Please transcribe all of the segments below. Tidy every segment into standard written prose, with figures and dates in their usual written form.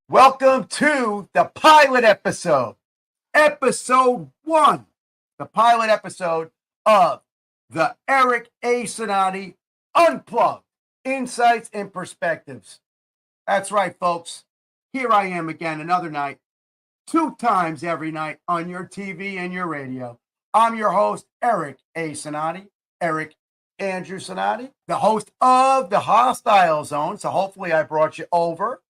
Welcome to the pilot episode 1, the pilot episode of the Eric A. Cinotti Unplugged Insights and Perspectives. That's right, folks. Here I am again another night, 2 times every night on your TV and your radio. I'm your host, Eric A. Cinotti, Eric Andrew Cinotti, the host of the Hostile Zone. So hopefully I brought you over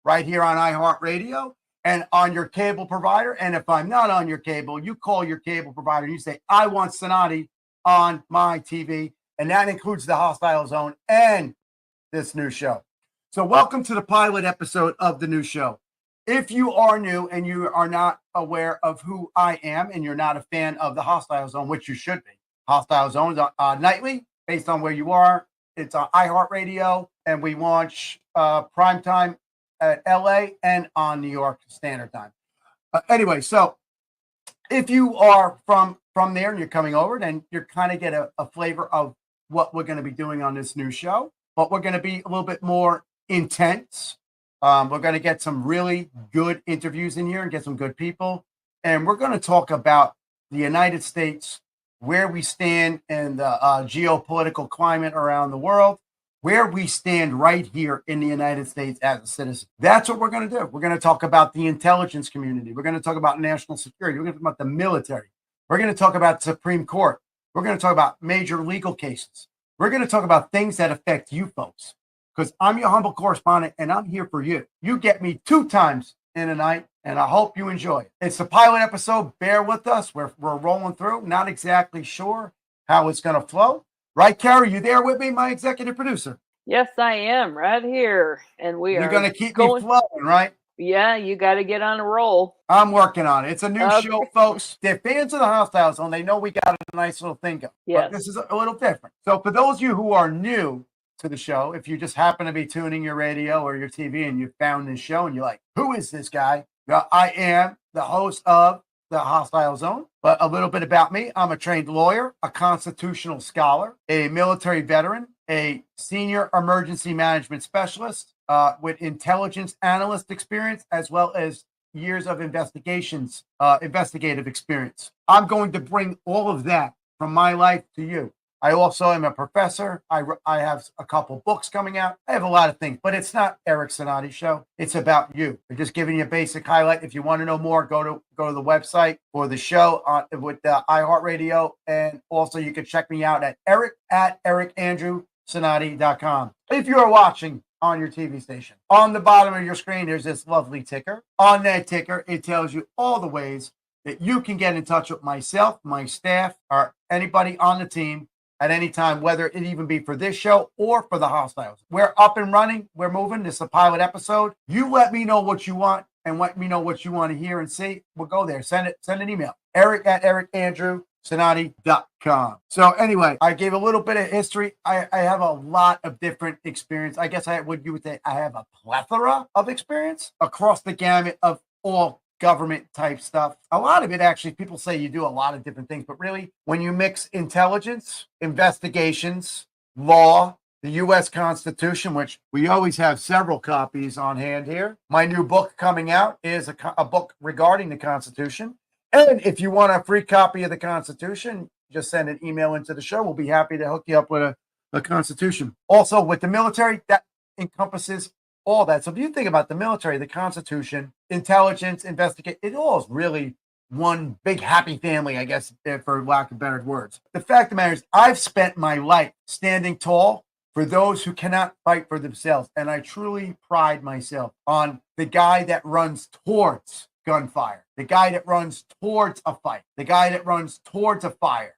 right here on iHeartRadio and on your cable provider. And if I'm not on your cable, you call your cable provider and you say, I want Cinotti on my TV. And that includes the Hostile Zone and this new show. So welcome to the pilot episode of the new show. If you are new and you are not aware of who I am and you're not a fan of the Hostile Zone, which you should be. Hostile Zone is nightly based on where you are. It's on iHeartRadio and we launch primetime at LA and on New York Standard Time. Anyway, so if you are from there and you're coming over, then you're kind of get a flavor of what we're going to be doing on this new show. But we're going to be a little bit more intense. We're going to get some really good interviews in here and get some good people. And we're going to talk about the United States, where we stand in the geopolitical climate around the world, where we stand right here in the United States as a citizen. That's what we're going to do. We're going to talk about the intelligence community. We're going to talk about national security. We're going to talk about the military. We're going to talk about the Supreme Court. We're going to talk about major legal cases. We're going to talk about things that affect you folks, because I'm your humble correspondent and I'm here for you. You get me 2 times in a night, and I hope you enjoy it. It's the pilot episode. Bear with us. We're rolling through. Not exactly sure how it's going to flow. Right, Carrie? You there with me, my executive producer? Yes, I am right here. And You're going to keep me flowing, right? Yeah, you got to get on a roll. I'm working on it. It's a new show, folks. They're fans of the Hostile Zone. They know we got a nice little thing going. Yes. But this is a little different. So for those of you who are new to the show, if you just happen to be tuning your radio or your TV and you found this show and you're like, who is this guy? Well, I am the host of the Hostile Zone. But a little bit about me. I'm a trained lawyer, a constitutional scholar, a military veteran, a senior emergency management specialist with intelligence analyst experience, as well as years of investigative experience. I'm going to bring all of that from my life to you. I also am a professor. I have a couple books coming out. I have a lot of things, but it's not Eric Cinotti show. It's about you. I'm just giving you a basic highlight. If you want to know more, go to the website for the show with the iHeartRadio, and also you can check me out at ericandrewcinotti.com. If you are watching on your TV station, on the bottom of your screen, there's this lovely ticker. On that ticker, it tells you all the ways that you can get in touch with myself, my staff, or anybody on the team at any time, whether it even be for this show or for the Hostiles. We're up and running. We're moving. This is a pilot episode. You let me know what you want and let me know what you want to hear and see. We'll go there. Send an email. eric@ericandrewcinotti.com. So anyway, I gave a little bit of history. I have a lot of different experience. I guess you would say I have a plethora of experience across the gamut of all government type stuff. A lot of it, actually, people say you do a lot of different things, but really when you mix intelligence, investigations, law, the U.S. Constitution, which we always have several copies on hand here. My new book coming out is a book regarding the Constitution. And if you want a free copy of the Constitution, just send an email into the show. We'll be happy to hook you up with a Constitution. Also, with the military, that encompasses all that. So if you think about the military, the Constitution, intelligence, investigate, it all is really one big happy family, I guess, for lack of better words. The fact of the matter is, I've spent my life standing tall for those who cannot fight for themselves. And I truly pride myself on the guy that runs towards gunfire, the guy that runs towards a fight, the guy that runs towards a fire.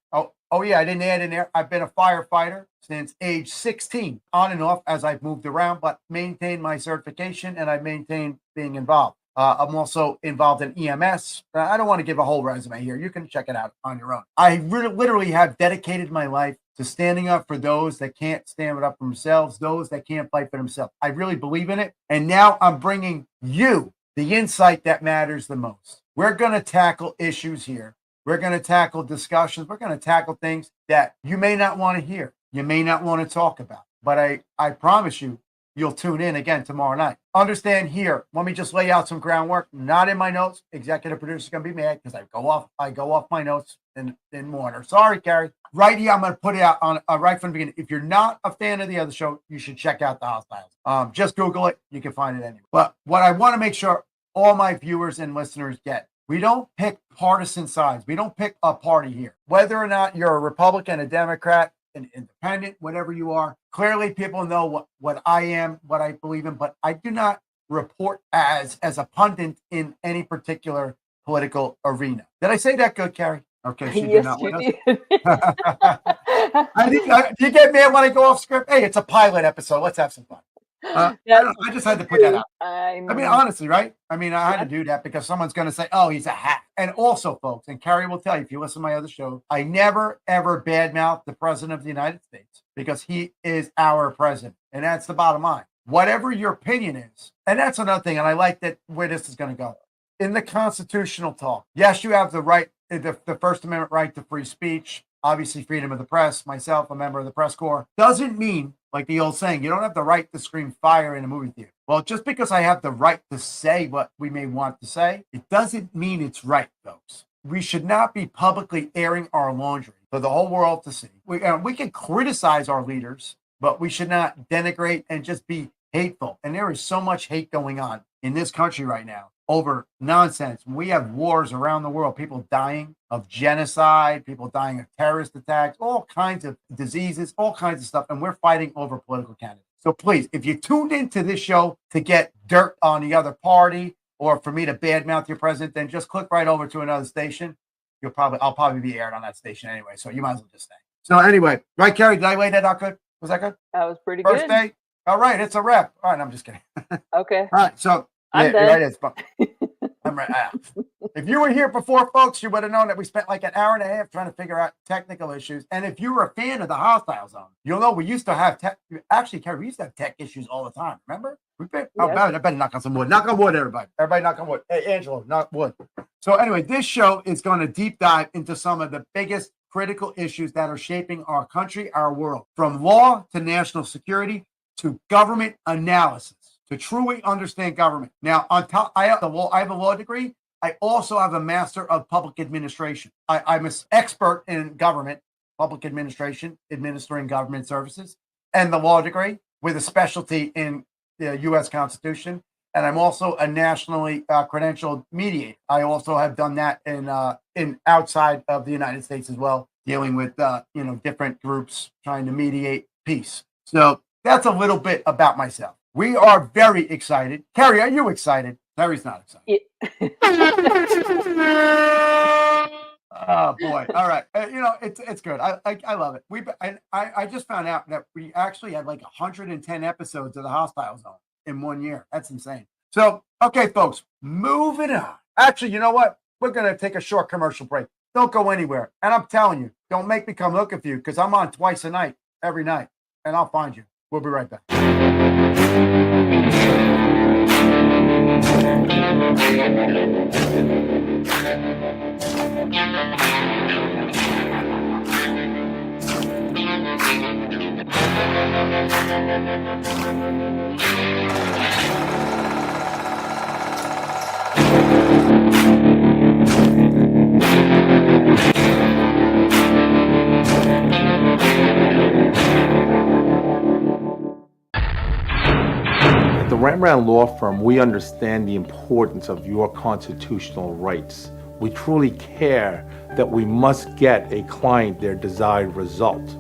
Oh yeah, I didn't add in there. I've been a firefighter since age 16, on and off as I've moved around, but maintained my certification and I've maintained being involved. I'm also involved in EMS. I don't want to give a whole resume here. You can check it out on your own. I literally have dedicated my life to standing up for those that can't stand up for themselves, those that can't fight for themselves. I really believe in it. And now I'm bringing you the insight that matters the most. We're going to tackle issues here. We're going to tackle discussions. We're going to tackle things that you may not want to hear. You may not want to talk about. But I promise you, you'll tune in again tomorrow night. Understand here, let me just lay out some groundwork. Not in my notes. Executive producer's going to be mad because I go off my notes in Warner. Sorry, Carrie. Right here, I'm going to put it out on right from the beginning. If you're not a fan of the other show, you should check out The Hostiles. Just Google it. You can find it anywhere. But what I want to make sure all my viewers and listeners get, we don't pick partisan sides. We don't pick a party here. Whether or not you're a Republican, a Democrat, an independent, whatever you are, clearly people know what I am, what I believe in, but I do not report as a pundit in any particular political arena. Did I say that good, Carrie? Okay, she did not. Yes, you did. You get mad when I go off script? Hey, it's a pilot episode. Let's have some fun. I just had to put that out. I mean, honestly, right? I mean, I had to do that because someone's going to say, oh, he's a hack. And also, folks, and Carrie will tell you, if you listen to my other show, I never, ever badmouth the president of the United States because he is our president. And that's the bottom line. Whatever your opinion is, and that's another thing, and I like that where this is going to go. In the constitutional talk, yes, you have the right, the First Amendment right to free speech, obviously freedom of the press, myself, a member of the press corps, doesn't mean, like the old saying, you don't have the right to scream fire in a movie theater. Well, just because I have the right to say what we may want to say, it doesn't mean it's right, folks. We should not be publicly airing our laundry for the whole world to see. We can criticize our leaders, but we should not denigrate and just be hateful. And there is so much hate going on in this country right now over nonsense. We have wars around the world, people dying of genocide, people dying of terrorist attacks, all kinds of diseases, all kinds of stuff. And we're fighting over political candidates. So please, if you tuned into this show to get dirt on the other party or for me to badmouth your president, then just click right over to another station. I'll probably be aired on that station anyway. So you might as well just stay. So anyway, right, Carrie, did I lay that out good? Was that good? That was pretty First good. day. All right, it's a wrap. All right, I'm just kidding. Okay. All right, so I'm done. right, it's I'm right. If you were here before, folks, you would have known that we spent like an hour and a half trying to figure out technical issues. And if you were a fan of the Hostile Zone, you'll know we used to have actually, Carrie, we used to have tech issues all the time. Remember? I better knock on some wood. Knock on wood, everybody. Everybody knock on wood. Hey, Angelo, knock wood. So anyway, this show is going to deep dive into some of the biggest critical issues that are shaping our country, our world, from law to national security to government analysis, to truly understand government. Now, on top, I have a law degree. I also have a master of public administration. I'm an expert in government, public administration, administering government services, and the law degree with a specialty in the U.S. Constitution. And I'm also a nationally credentialed mediator. I also have done that in outside of the United States as well, dealing with different groups trying to mediate peace. So that's a little bit about myself. We are very excited. Carrie, are you excited? Carrie's not excited. Oh boy! All right, it's good. I love it. I just found out that we actually had like 110 episodes of the Hostile Zone in 1 year. That's insane. So, okay, folks, moving on. Actually, you know what? We're gonna take a short commercial break. Don't go anywhere. And I'm telling you, don't make me come looking for you because I'm on twice a night, every night, and I'll find you. We'll be right back. At the Rembrandt Law Firm, we understand the importance of your constitutional rights. We truly care that we must get a client their desired result.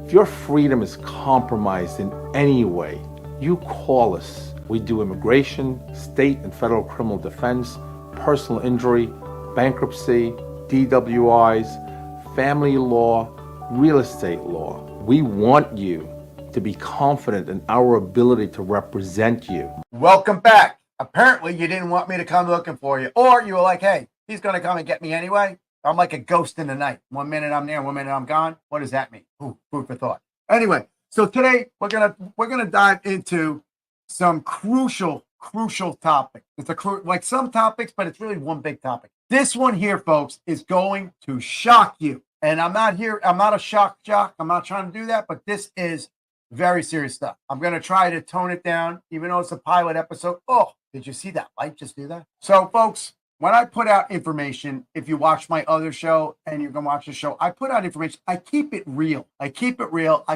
If your freedom is compromised in any way, you call us. We do immigration, state and federal criminal defense, personal injury, bankruptcy, DWIs, family law, real estate law. We want you to be confident in our ability to represent you. Welcome back Apparently, you didn't want me to come looking for you. Or you were like, hey, he's going to come and get me anyway. I'm like a ghost in the night. 1 minute I'm there, 1 minute I'm gone. What does that mean? Ooh, food for thought. Anyway, so today we're gonna dive into some crucial topic. It's like some topics, but it's really one big topic. This one here, folks, is going to shock you. And I'm not a shock jock. I'm not trying to do that, but this is very serious stuff. I'm going to try to tone it down, even though it's a pilot episode. Oh, did you see that light just do that? So, folks, when I put out information, if you watch my other show and you're going to watch the show, I put out information. I keep it real. I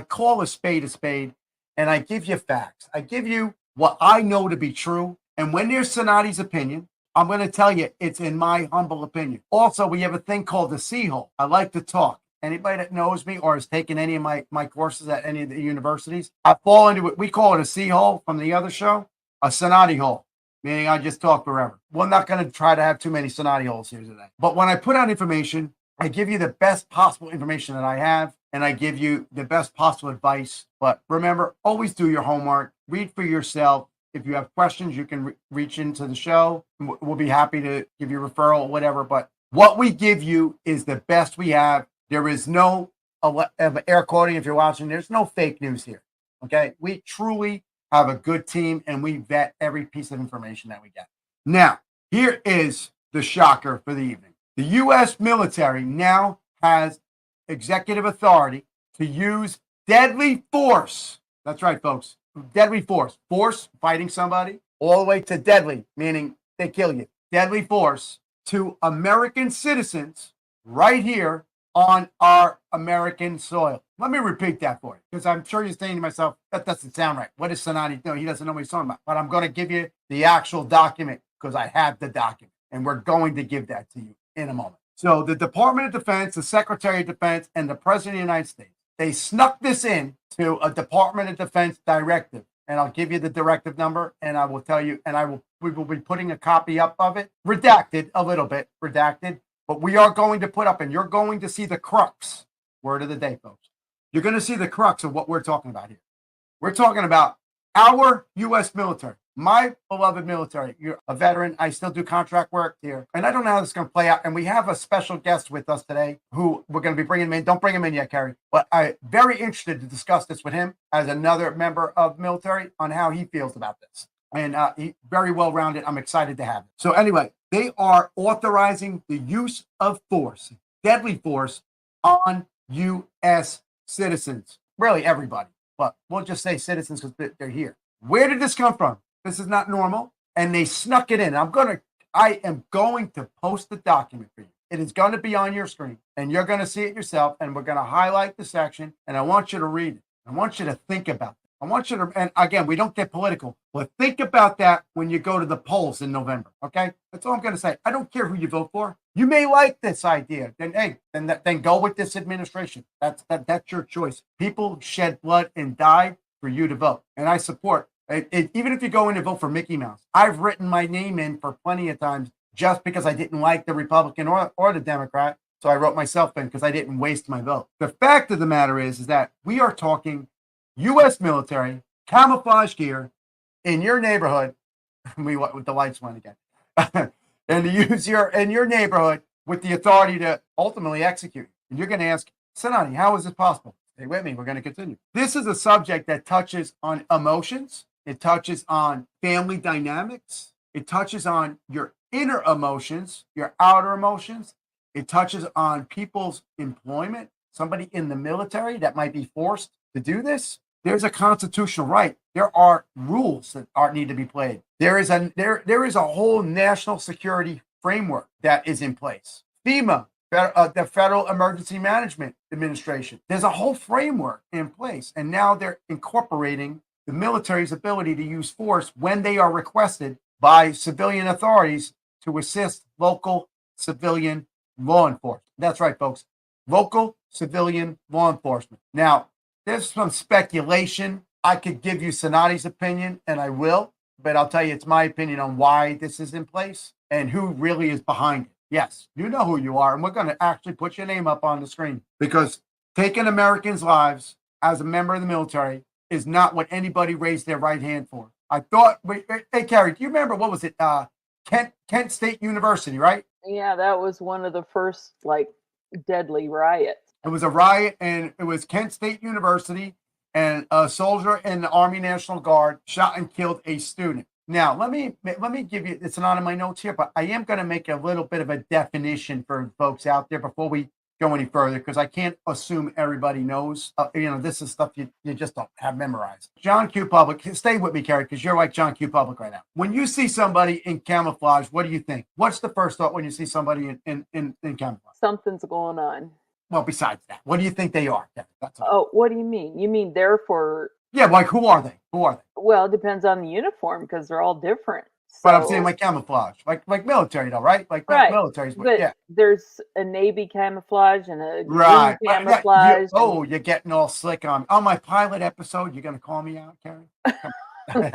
call a spade, and I give you facts. I give you what I know to be true. And when there's Cinotti's opinion, I'm going to tell you it's in my humble opinion. Also, we have a thing called the C-hole. I like to talk. Anybody that knows me or has taken any of my courses at any of the universities, I fall into it. We call it a C-hole from the other show, a Cinotti hole, meaning I just talk forever. We're not going to try to have too many Cinotti holes here today. But when I put out information, I give you the best possible information that I have, and I give you the best possible advice. But remember, always do your homework. Read for yourself. If you have questions, you can reach into the show. We'll be happy to give you a referral, whatever. But what we give you is the best we have. There is no air quoting if you're watching. There's no fake news here. Okay? We truly have a good team, and we vet every piece of information that we get. Now, here is the shocker for the evening. The U.S. military now has executive authority to use deadly force. That's right, folks. Deadly force. Force, fighting somebody, all the way to deadly, meaning they kill you. Deadly force to American citizens right here on our American soil. Let me repeat that for you, because I'm sure you're saying to myself, that doesn't sound right. What is Cinotti doing? He doesn't know what he's talking about. But I'm going to give you the actual document because I have the document, and we're going to give that to you in a moment. So the Department of Defense, the Secretary of Defense, and the President of the United States, they snuck this in to a Department of Defense directive. And I'll give you the directive number, and I will tell you, and we will be putting a copy up of it, redacted, a little bit redacted, but we are going to put up, and you're going to see the crux. Word of the day, folks. You're going to see the crux of what we're talking about here. We're talking about our U.S. military, my beloved military. You're a veteran. I still do contract work here, and I don't know how this is going to play out. And we have a special guest with us today who we're going to be bringing him in. Don't bring him in yet, Kerry, but I'm very interested to discuss this with him as another member of military on how he feels about this. And he's very well-rounded. I'm excited to have him. So anyway, they are authorizing the use of force, deadly force, on U.S. citizens. Really everybody, but we'll just say citizens because they're here. Where did this come from? This is not normal, and they snuck it in. I am going to post the document for you. It is going to be on your screen, and you're going to see it yourself, and we're going to highlight the section, and I want you to read it. I want you to think about it. I want you to, and again, we don't get political, but think about that when you go to the polls in November, okay? That's all I'm going to say. I don't care who you vote for. You may like this idea. Then, hey, then go with this administration. That's your choice. People shed blood and died for you to vote, and I support it. Even if you go in and vote for Mickey Mouse, I've written my name in for plenty of times just because I didn't like the Republican or the Democrat, so I wrote myself in because I didn't waste my vote. The fact of the matter is that we are talking U.S. military, camouflage gear in your neighborhood. With the lights went again. And to use in your neighborhood with the authority to ultimately execute. And you're going to ask, Cinotti, how is this possible? Stay with me. We're going to continue. This is a subject that touches on emotions. It touches on family dynamics. It touches on your inner emotions, your outer emotions. It touches on people's employment. Somebody in the military that might be forced to do this. There's a constitutional right. There are rules that need to be played. There is a whole national security framework that is in place. FEMA, the Federal Emergency Management Administration. There's a whole framework in place, and now they're incorporating the military's ability to use force when they are requested by civilian authorities to assist local civilian law enforcement. That's right, folks. Local civilian law enforcement. Now, there's some speculation. I could give you Cinotti's opinion, and I will, but I'll tell you it's my opinion on why this is in place and who really is behind it. Yes, you know who you are, and we're going to actually put your name up on the screen because taking Americans' lives as a member of the military is not what anybody raised their right hand for. I thought, hey, Carrie, do you remember, what was it? Kent State University, right? Yeah, that was one of the first like deadly riots. It was a riot, and it was Kent State University, and a soldier in the Army National Guard shot and killed a student. Now, let me give you, it's not in my notes here, but I am going to make a little bit of a definition for folks out there before we go any further, because I can't assume everybody knows. This is stuff you just don't have memorized. John Q. Public, stay with me, Carrie, because you're like John Q. Public right now. When you see somebody in camouflage, what do you think? What's the first thought when you see somebody in camouflage? Something's going on. Well, besides that, what do you think they are? That's all. Oh, what do you mean? You mean therefore? Yeah, like who are they? Well, it depends on the uniform because they're all different. But I'm saying like camouflage, like military though, right? Like right. Military's, but yeah. There's a Navy camouflage and a right. green camouflage. You're getting all slick on my pilot episode. You're gonna call me out, Carrie? Sorry.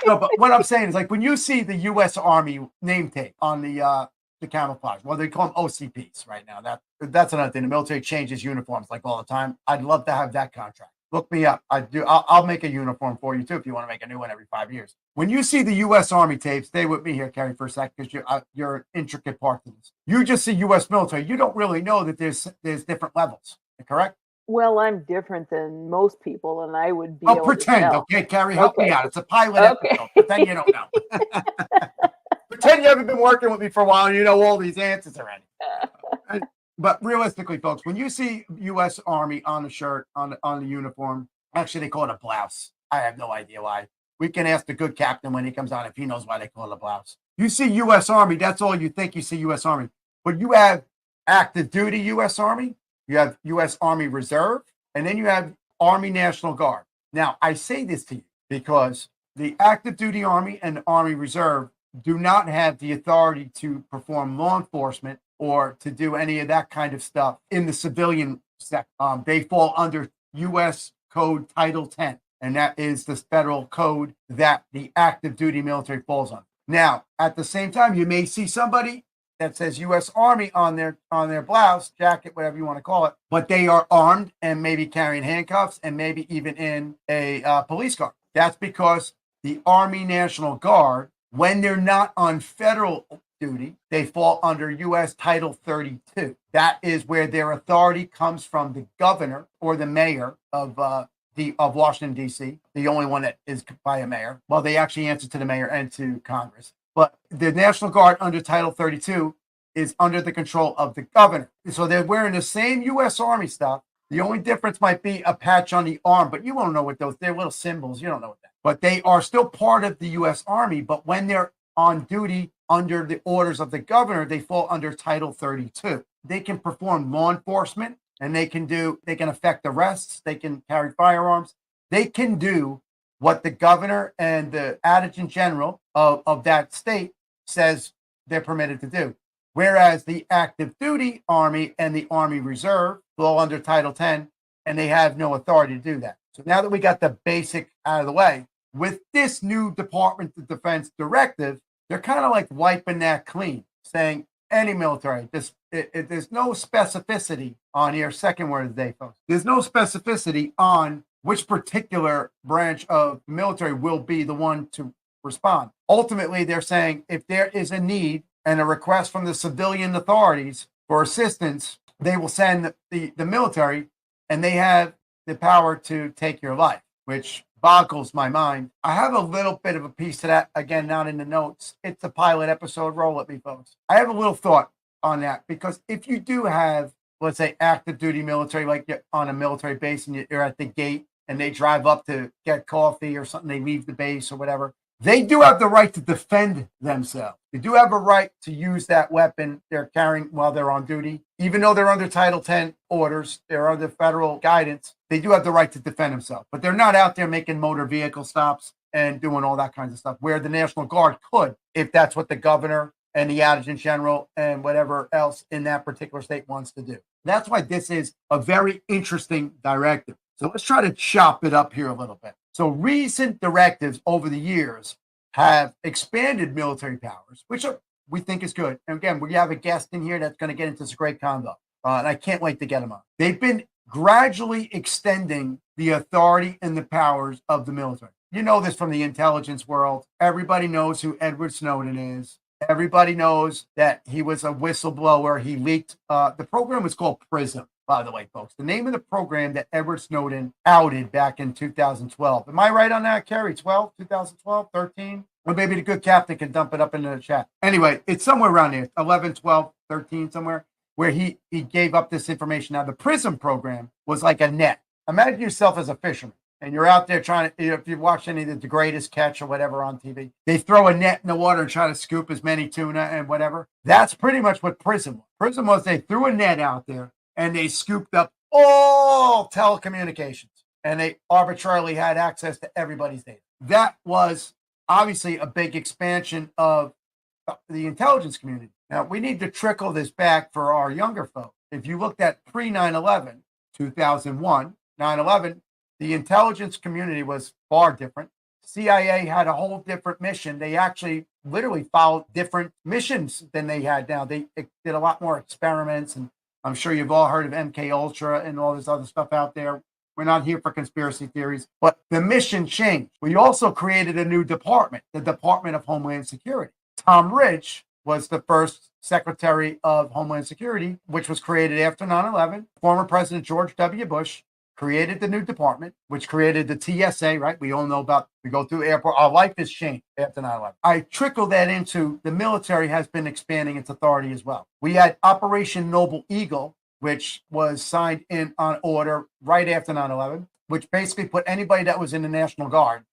No, but what I'm saying is, like, when you see the U.S. Army name tape on the camouflage, well, they call them OCPs right now. That's another thing. The military changes uniforms like all the time. I'd love to have that contract. Look me up. I'll make a uniform for you too if you want to make a new one every 5 years. When you see the U.S. Army tape, stay with me here, Carrie, for a sec, because you're an intricate part to this. You just see U.S. military. You don't really know that there's different levels. Correct? Well, I'm different than most people, and I would be. I'll pretend, okay, Carrie, help me out. It's a pilot episode. Pretend you don't know. Pretend you haven't been working with me for a while and you know all these answers already. But realistically, folks, when you see U.S. Army on the shirt, on the uniform, actually they call it a blouse. I have no idea why. We can ask the good captain when he comes on if he knows why they call it a blouse. You see U.S. Army, that's all you think you see U.S. Army. But you have active duty U.S. Army, you have U.S. Army Reserve, and then you have Army National Guard. Now, I say this to you because the active duty Army and the Army Reserve do not have the authority to perform law enforcement or to do any of that kind of stuff in the civilian sector. They fall under U.S. Code Title 10, and that is the federal code that the active duty military falls on. Now, at the same time, you may see somebody that says U.S. Army on their blouse, jacket, whatever you want to call it, but they are armed and maybe carrying handcuffs and maybe even in a police car. That's because the Army National Guard, when they're not on federal duty, they fall under U.S. Title 32. That is where their authority comes from the governor or the mayor of Washington, D.C., the only one that is by a mayor. Well, they actually answer to the mayor and to Congress. But the National Guard under Title 32 is under the control of the governor. So they're wearing the same U.S. Army stuff. The only difference might be a patch on the arm, but you won't know what they're little symbols. You don't know what that. But they are still part of the U.S. Army. But when they're on duty under the orders of the governor, they fall under Title 32. They can perform law enforcement, and they can effect arrests. They can carry firearms. They can do what the governor and the adjutant general of that state says they're permitted to do. Whereas the active duty Army and the Army Reserve fall under Title 10, and they have no authority to do that. So now that we got the basic out of the way, with this new Department of Defense directive, they're kind of like wiping that clean, saying any military, there's no specificity on here. Second word of the day, folks. There's no specificity on which particular branch of military will be the one to respond. Ultimately, they're saying if there is a need and a request from the civilian authorities for assistance, they will send the military, and they have the power to take your life, which boggles my mind. I have a little bit of a piece to that, again, not in the notes. It's a pilot episode. Roll at me, folks. I have a little thought on that, because if you do have, let's say, active duty military, like you're on a military base and you're at the gate and they drive up to get coffee or something, they leave the base or whatever, they do have the right to defend themselves. They do have a right to use that weapon they're carrying while they're on duty. Even though they're under Title 10 orders, they're under federal guidance, they do have the right to defend themselves. But they're not out there making motor vehicle stops and doing all that kinds of stuff, where the National Guard could, if that's what the governor and the adjutant general and whatever else in that particular state wants to do. That's why this is a very interesting directive. So let's try to chop it up here a little bit. So recent directives over the years have expanded military powers, which we think is good. And again, we have a guest in here that's going to get into this great convo, and I can't wait to get him on. They've been gradually extending the authority and the powers of the military. you know this from the intelligence world. Everybody knows who Edward Snowden is. Everybody knows that he was a whistleblower. He leaked. The program was called PRISM, by the way, folks. The name of the program that Edward Snowden outed back in 2012. Am I right on that, Kerry? 2012, 13? Or maybe the good captain can dump it up into the chat. Anyway, it's somewhere around there, 11, 12, 13, somewhere, where he gave up this information. Now, the PRISM program was like a net. Imagine yourself as a fisherman. And you're out there trying to, if you've watched any of the Greatest Catch or whatever on TV, they throw a net in the water and try to scoop as many tuna and whatever. That's pretty much what PRISM was. PRISM was they threw a net out there and they scooped up all telecommunications and they arbitrarily had access to everybody's data. That was obviously a big expansion of the intelligence community. Now, we need to trickle this back for our younger folks. If you looked at pre 9/11, 2001, 9/11, the intelligence community was far different. CIA had a whole different mission. They actually literally followed different missions than they had now. They did a lot more experiments, and I'm sure you've all heard of MK Ultra and all this other stuff out there. We're not here for conspiracy theories, but the mission changed. We also created a new department, the Department of Homeland Security. Tom Ridge was the first Secretary of Homeland Security, which was created after 9/11. Former President George W. Bush created the new department, which created the TSA, right? We all know about, we go through airport. Our life has changed after 9/11. I trickle that into the military has been expanding its authority as well. We had Operation Noble Eagle, which was signed in on order right after 9/11, which basically put anybody that was in the National Guard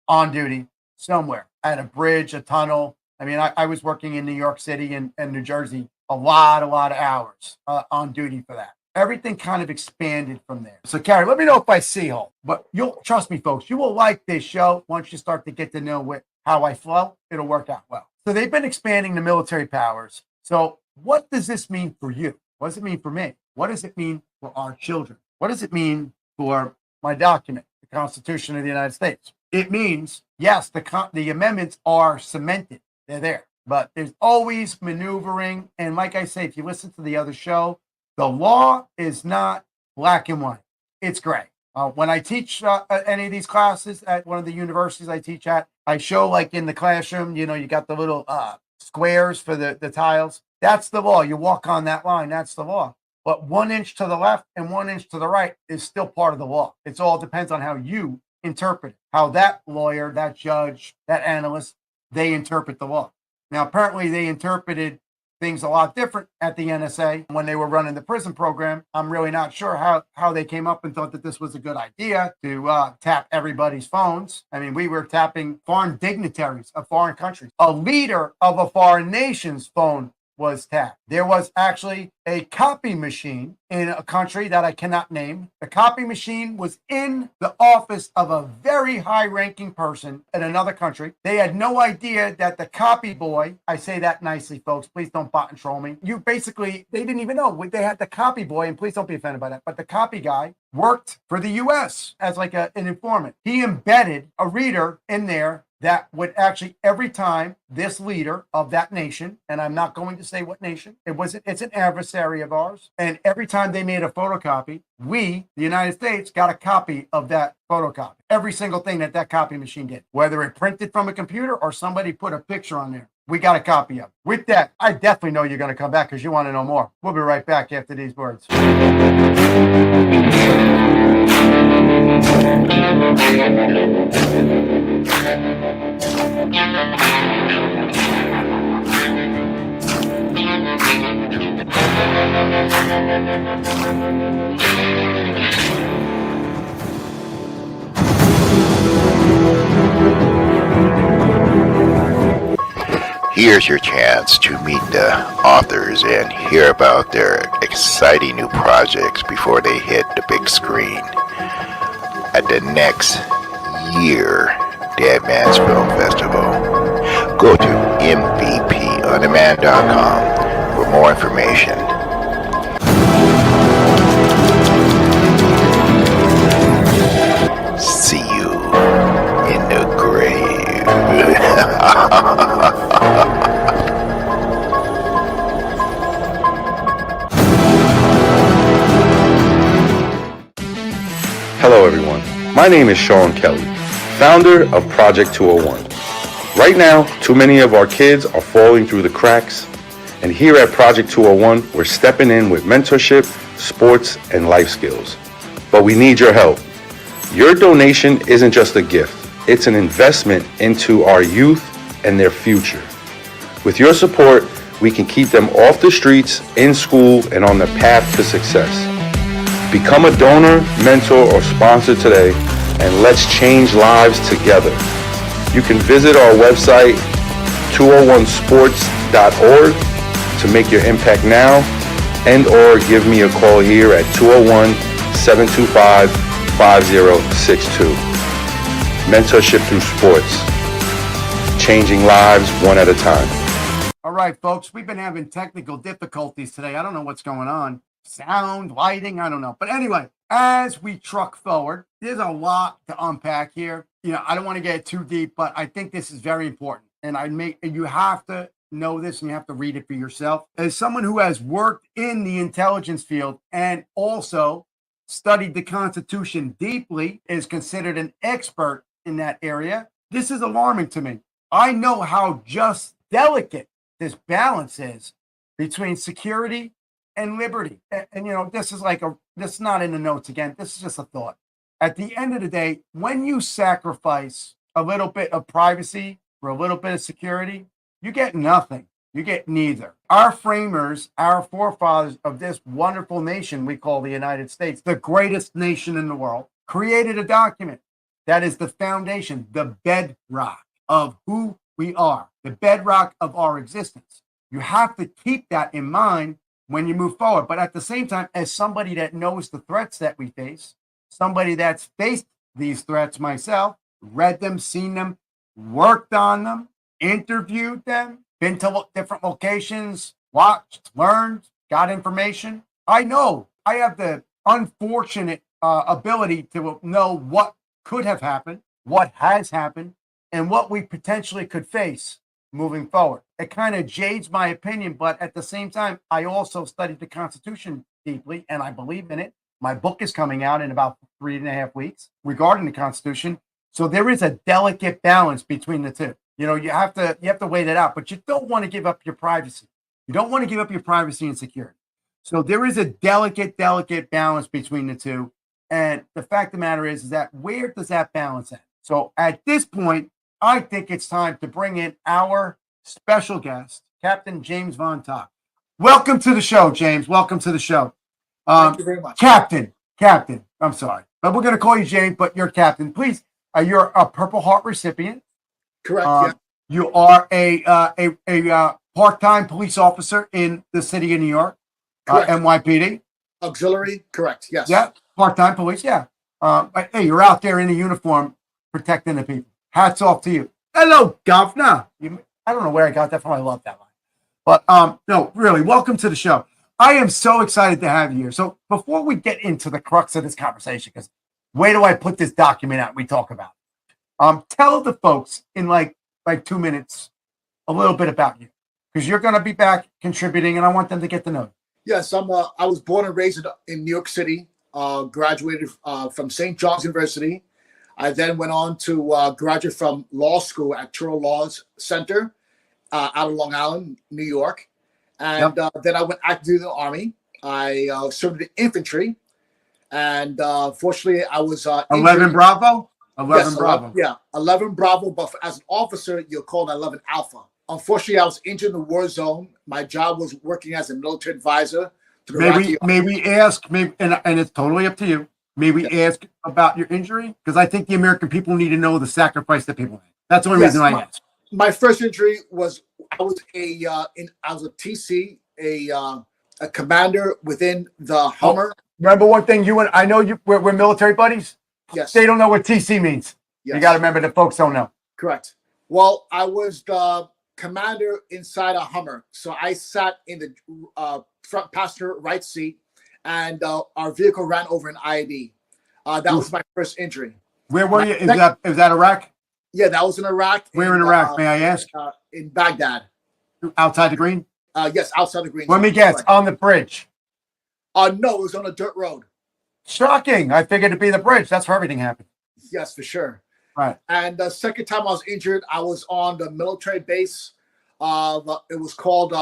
on duty somewhere at a bridge, a tunnel. I mean, I was working in New York City and New Jersey a lot of hours on duty for that. Everything kind of expanded from there. So, Carrie, let me know if I see hole. But you'll trust me, folks. You will like this show once you start to get to know how I flow. It'll work out well. So they've been expanding the military powers. So what does this mean for you? What does it mean for me? What does it mean for our children? What does it mean for my document, the Constitution of the United States? It means, yes, the amendments are cemented. They're there. But there's always maneuvering. And like I say, if you listen to the other show, the law is not black and white. It's gray. When I teach any of these classes at one of the universities I teach at, I show like in the classroom, you got the little squares for the tiles. That's the law. You walk on that line. That's the law. But 1 inch to the left and 1 inch to the right is still part of the law. It all depends on how you interpret it, how that lawyer, that judge, that analyst, they interpret the law. Now, apparently they interpreted things a lot different at the NSA when they were running the prison program. I'm really not sure how they came up and thought that this was a good idea to tap everybody's phones. I mean, we were tapping foreign dignitaries of foreign countries. A leader of a foreign nation's phone was tapped. There was actually a copy machine in a country that I cannot name. The copy machine was in the office of a very high-ranking person in another country. They had no idea that the copy boy, I say that nicely, folks, please don't bot and troll me. They didn't even know. They had the copy boy, and please don't be offended by that, but the copy guy worked for the U.S. as like an informant. He embedded a reader in there that would actually, every time this leader of that nation, and I'm not going to say what nation, it's an adversary of ours, and every time they made a photocopy, we, the United States, got a copy of that photocopy. Every single thing that copy machine did, whether it printed from a computer or somebody put a picture on there, we got a copy of it. With that, I definitely know you're going to come back because you want to know more. We'll be right back after these words. Here's your chance to meet the authors and hear about their exciting new projects before they hit the big screen at the next year Dead Man's Film Festival. Go to mvpondemand.com for more information. See you in the grave. Hello everyone, my name is Sean Kelly, founder of Project 201. Right now, too many of our kids are falling through the cracks, and here at Project 201, we're stepping in with mentorship, sports, and life skills. But we need your help. Your donation isn't just a gift, it's an investment into our youth and their future. With your support, we can keep them off the streets, in school, and on the path to success. Become a donor, mentor, or sponsor today, and let's change lives together. You can visit our website, 201sports.org, to make your impact now, and or give me a call here at 201-725-5062. Mentorship through sports. Changing lives one at a time. All right, folks, we've been having technical difficulties today. I don't know what's going on. Sound, lighting, I don't know. But anyway, as we truck forward, there's a lot to unpack here. You know, I don't want to get too deep, but I think this is very important. And you have to know this and you have to read it for yourself. As someone who has worked in the intelligence field and also studied the Constitution deeply, is considered an expert in that area, this is alarming to me. I know how just delicate this balance is between security and liberty. And you know, this is not in the notes again. This is just a thought. At the end of the day, when you sacrifice a little bit of privacy for a little bit of security, you get nothing. You get neither. Our framers, our forefathers of this wonderful nation we call the United States, the greatest nation in the world, created a document that is the foundation, the bedrock of who we are, the bedrock of our existence. You have to keep that in mind when you move forward. But at the same time, as somebody that knows the threats that we face, somebody that's faced these threats myself, read them, seen them, worked on them, interviewed them, been to different locations, watched, learned, got information. I know I have the unfortunate ability to know what could have happened, what has happened, and what we potentially could face moving forward. It kind of jades my opinion, but at the same time, I also studied the Constitution deeply and I believe in it. My book is coming out in about 3.5 weeks regarding the Constitution. So there is a delicate balance between the two. You know, you have to weigh that out, but you don't want to give up your privacy. You don't want to give up your privacy and security. So there is a delicate balance between the two. And the fact of the matter is that where does that balance at? So at this point, I think it's time to bring in our special guest, Captain James Von Tock. Welcome to the show, James. Welcome to the show. Thank you very much. Captain. I'm sorry, but we're going to call you James, but you're Captain. Please, you're a Purple Heart recipient. Correct. Yeah. You are a part-time police officer in the city of New York, NYPD. Auxiliary. Correct. Yes. Yeah, part-time police. Yeah. Hey, you're out there in a uniform protecting the people. Hats off to you. Hello, Governor. I don't know where I got that from. I love that line. But no, really, welcome to the show. I am so excited to have you here. So before we get into the crux of this conversation, because where do I put this document out we talk about? Tell the folks in like 2 minutes a little bit about you, because you're going to be back contributing, and I want them to get to know you. Yes, I was born and raised in New York City. Graduated from St. John's University. I then went on to graduate from law school at Truro Laws Center out of Long Island, New York. And then I went active in the Army. I served in the infantry. And fortunately, I was 11 Bravo? 11 yes, Bravo. 11 Bravo. But as an officer, you're called 11 Alpha. Unfortunately, I was injured in the war zone. My job was working as a military advisor. May we ask, and it's totally up to you. May we ask about your injury? Because I think the American people need to know the sacrifice that people made. That's the only reason I ask. My first injury was I was a TC, a commander within the Hummer. Remember one thing, I know we're military buddies. Yes. They don't know what TC means. Yes. You got to remember that folks don't know. Correct. Well, I was the commander inside a Hummer, so I sat in the front passenger right seat. And our vehicle ran over an IED. That was my first injury. Where were you? Is that Iraq? Yeah, that was in Iraq. Where in Iraq, may I ask? In Baghdad. Outside the green? Yes, outside the green. Let me guess, on the bridge. No, it was on a dirt road. Shocking. I figured it'd be the bridge. That's where everything happened. Yes, for sure. Right. And the second time I was injured, I was on the military base. It was called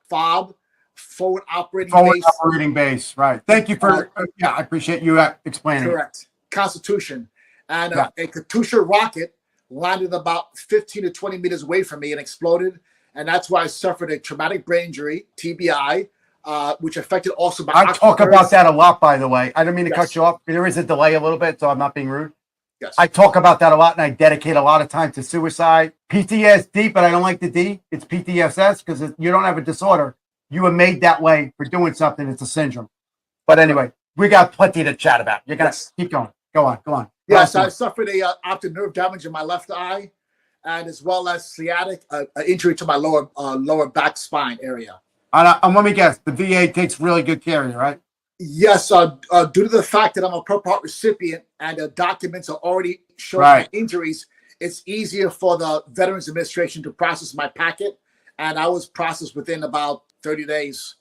FOB, Forward Operating Forward Base. operating base. Right. Thank you for. Yeah, I appreciate you explaining. Correct. Constitution. And Yeah. a Katusha rocket landed about 15 to 20 meters away from me and exploded. And that's why I suffered a traumatic brain injury, TBI, which affected also my I talk octave about nerves. that a lot, by the way. I don't mean to Yes. cut you off. There is a delay a little bit, so I'm not being rude. Yes. I talk about that a lot, and I dedicate a lot of time to suicide, PTSD, but I don't like the D. It's PTSS because you don't have a disorder. You were made that way for doing something. It's a syndrome. But anyway, we got plenty to chat about. You're gonna keep going. Go on. Yes, I suffered a optic nerve damage in my left eye, and as well as sciatic injury to my lower back spine area. And let me guess, the VA takes really good care of you, right? Yes, due to the fact that I'm a Purple Heart recipient and the documents are already showing my injuries, it's easier for the Veterans Administration to process my packet, and I was processed within about 30 days.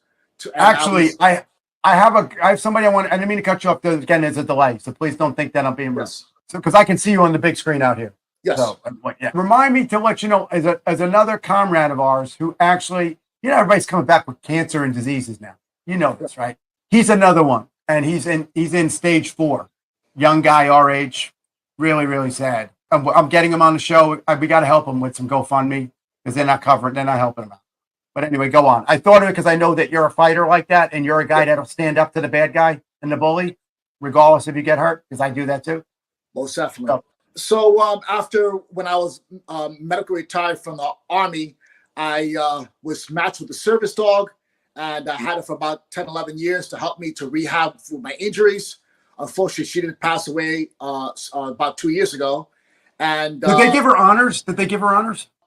Actually, I have somebody I want. I didn't mean to cut you off. Again, there's a delay, so please don't think that I'm being rude. Yes. So, because I can see you on the big screen out here. Yes. So, yeah. Remind me to let you know, as another comrade of ours who actually, everybody's coming back with cancer and diseases now. You know this, right? He's another one, and he's in stage 4. Young guy our age, really, really sad. I'm getting him on the show. We got to help him with some GoFundMe because they're not helping him out. But anyway, go on. I thought of it because I know that you're a fighter like that, and you're a guy that'll stand up to the bad guy and the bully, regardless if you get hurt, because I do that too. Most definitely. So after when I was medically retired from the Army, I was matched with a service dog, and I had it for about 10, 11 years to help me to rehab for my injuries. Unfortunately, she did pass away about 2 years ago. And did they give her honors?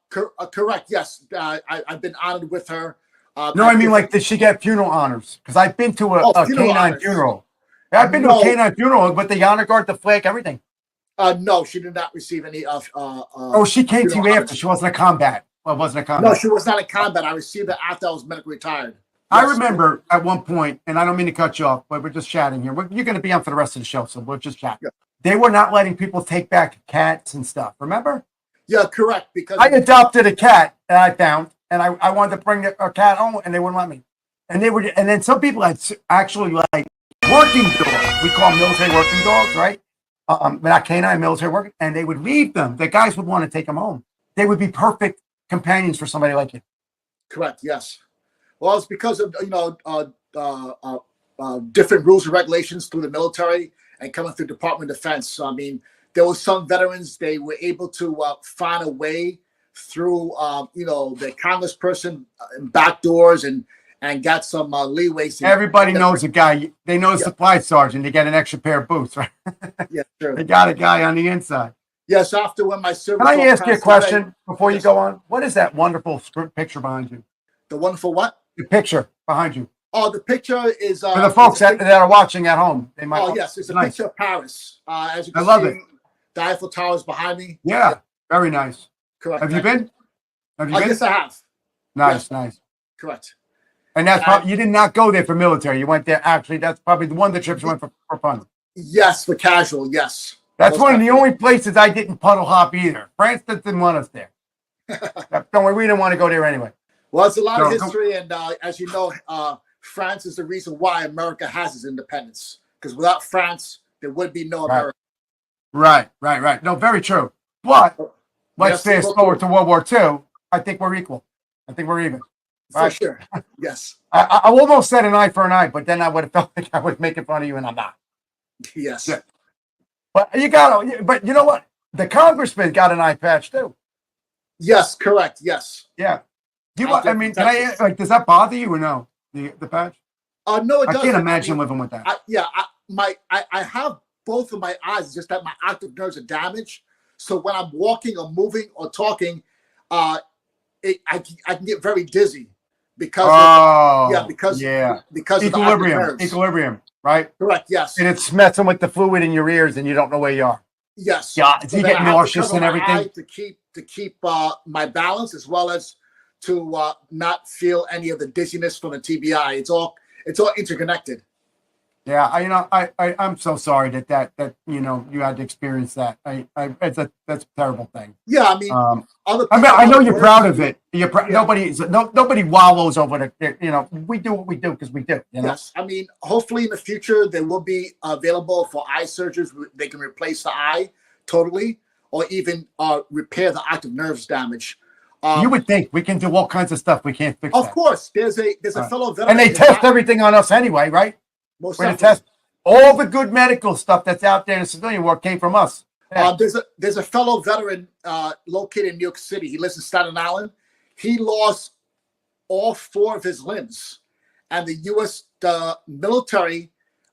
Correct. Yes, I've been honored with her. No, I mean, like, did she get funeral honors? Because I've been to a canine funeral. I've been to a canine funeral with the honor guard, the flag, everything. No, she did not receive any of. She came to you after. She wasn't a combat. Well, it wasn't a combat. No, she was not in combat. I received it after I was medically retired. I remember at one point, and I don't mean to cut you off, but we're just chatting here. You're going to be on for the rest of the show, so we'll just chat. Yeah. They were not letting people take back cats and stuff. Remember? Yeah, correct. Because I adopted a cat that I found, and I wanted to bring a cat home, and they wouldn't let me. And then some people had actually like working dogs. We call them military working dogs, right? Not canine, military working, and they would leave them. The guys would want to take them home. They would be perfect companions for somebody like you. Correct. Yes. Well, it's because of different rules and regulations through the military and coming through Department of Defense. So, I mean, there was some veterans, they were able to find a way through the congressperson back doors and got some leeway. Everybody knows a guy. They know a supply sergeant. They get an extra pair of boots, right? Yeah, sure. They got a guy on the inside. Yes, after when my service. Can I ask you a question before you go on? What is that wonderful picture behind you? The wonderful what? The picture behind you. Oh, the picture is for the folks that are watching at home. They might. Oh, yes, it's a picture of Paris. As you can I love see, it. The Eiffel Tower is behind me. Yeah, very nice. Correct. Have you been? Yes, I have. Nice, nice. Correct. And that's probably, you did not go there for military. You went there actually. That's probably one of the trips you went for fun. Yes, for casual. Yes. That's one of the only places I didn't puddle hop either. France didn't want us there. Don't worry, we didn't want to go there anyway. Well, it's a lot of history, and as you know, France is the reason why America has its independence. Because without France, there would be no America. Right. No, very true. But let's fast forward to World War II. I think we're equal. I think we're even. For sure. Yes. I almost said an eye for an eye, but then I would have felt like I was making fun of you, and I'm not. Yes. Yeah. But but you know what? The congressman got an eye patch too. Yes, correct. Yes. Yeah. I mean, can I ask, like, does that bother you or no? The patch? No, it doesn't. I can't imagine living with that. I have both of my eyes. It's just that my optic nerves are damaged. So when I'm walking or moving or talking, I can get very dizzy because because equilibrium, right? Correct. Yes. And it's messing with the fluid in your ears, and you don't know where you are. Yes. Yeah. So you get nauseous and everything to keep my balance, as well as to not feel any of the dizziness from the TBI. It's all interconnected. Yeah, I'm so sorry that you had to experience that. That's a terrible thing. Yeah, I mean, other I people. mean, I know have you're worse. proud of it. Yeah. Nobody wallows over it. We do what we do because we do. Yes, I mean, hopefully in the future they will be available for eye surgeons. They can replace the eye totally, or even repair the optic nerves damage. You would think we can do all kinds of stuff. We can't fix Of that. course, there's a fellow veteran, And they test everything on us anyway, right? Most We're gonna definitely. test all the good medical stuff that's out there in the civilian world came from us. Yeah. There's a fellow veteran located in New York City. He lives in Staten Island. He lost all 4 of his limbs, and the U.S. Military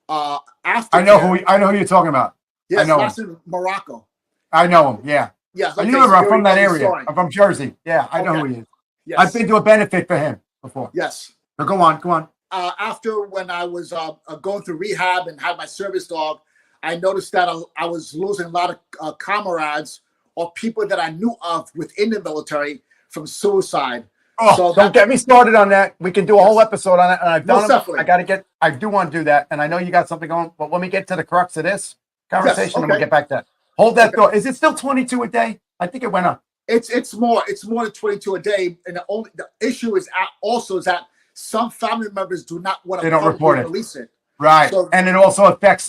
after I know who you're talking about. Yes, I know that's him. in Morocco. I know him. Yeah. Yes, I knew him. I'm from that area. I'm from Jersey. Yeah, I know who he is. Yes. I've been to a benefit for him before. Yes. So go on. After when I was going through rehab and had my service dog, I noticed that I was losing a lot of comrades or people that I knew of within the military from suicide. Oh, so don't get me started on that. We can do a whole episode on it, and I've done Most it. definitely. I do want to do that, and I know you got something going. But when we get to the crux of this conversation, and we'll get back to that. Hold that thought. Is it still 22 a day? I think it went up. It's more than 22 a day, and the issue is also is that some family members do not want to. They don't report it. Release it. Right, So, and it also affects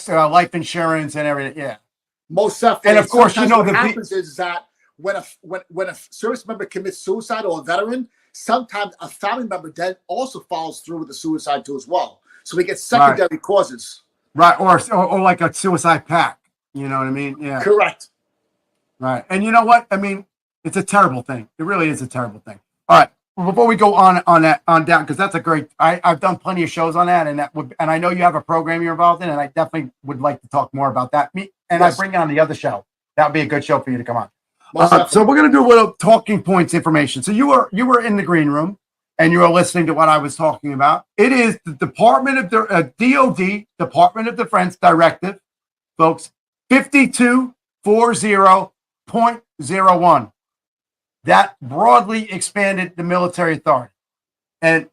life insurance and everything. Yeah, most definitely. and of course, what happens is that when a service member commits suicide or a veteran, sometimes a family member then also follows through with the suicide too as well. So we get secondary causes. Right, or like a suicide pact. You know what I mean? Yeah, correct. Right, and you know what? I mean, it's a terrible thing. It really is a terrible thing. All right. Before we go on down, because that's a great. I've done plenty of shows on that, and I know you have a program you're involved in, and I definitely would like to talk more about that. I bring on the other show. That would be a good show for you to come on. So we're gonna do a little talking points information. So you were in the green room, and you were listening to what I was talking about. It is the Department of the DoD Department of Defense Directive, folks, 5240.01. That broadly expanded the military authority. And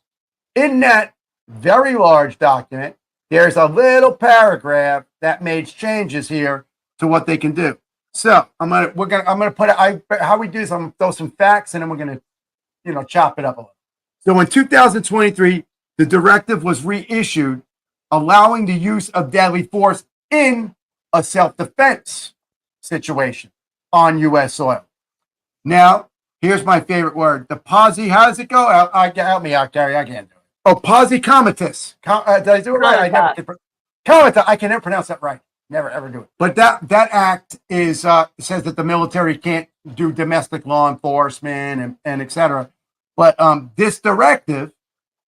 in that very large document, there's a little paragraph that makes changes here to what they can do. So I'm gonna put how we do this. I'm gonna throw some facts and then we're gonna chop it up a little. So in 2023, the directive was reissued, allowing the use of deadly force in a self-defense situation on U.S. soil. Now, here's my favorite word. The Posse, how does it go? Help me out, Gary. I can't do it. Oh, Posse Comitatus. Did I do it right? Comitatus. I can never pronounce that right. Never, ever do it. But that act is says that the military can't do domestic law enforcement and et cetera. But this directive,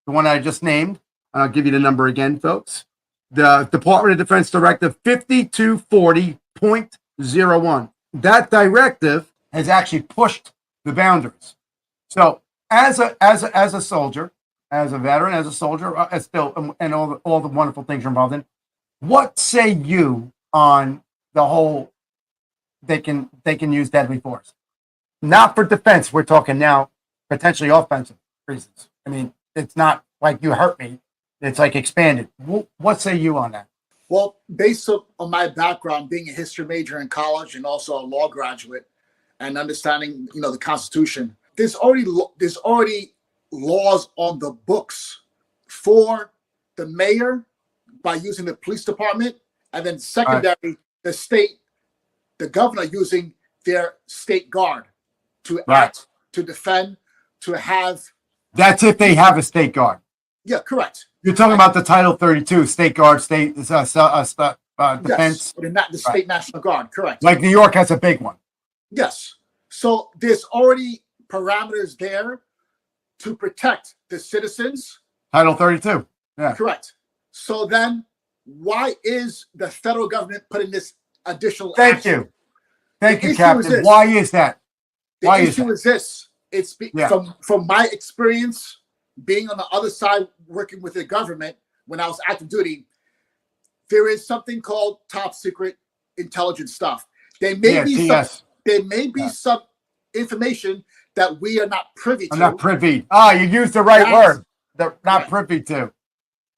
the one I just named, and I'll give you the number again, folks. The Department of Defense Directive 5240.01. That directive has actually pushed the boundaries. So as a soldier, as a veteran, as a soldier, as still, and all the wonderful things you're involved in, what say you on the whole? They can use deadly force, not for defense. We're talking now potentially offensive reasons. I mean, it's not like you hurt me. It's like expanded. What say you on that? Well, based on my background, being a history major in college and also a law graduate, and understanding, the Constitution, there's already laws on the books for the mayor by using the police department, and then secondary, the governor using their state guard to act, to defend, to have. That's if they have a state guard. Yeah, correct. You're talking about the Title 32 state guard, state defense. Yes, the state National Guard, correct. Like New York has a big one. Yes. So there's already parameters there to protect the citizens. Title 32. Yeah. Correct. So then why is the federal government putting this additional action? Thank you, Captain. Why is that? The issue is this. It's from my experience being on the other side working with the government when I was active duty, there is something called top secret intelligence stuff. There may be some information that we are not privy to. I'm not privy. You used the right word. They're not privy to.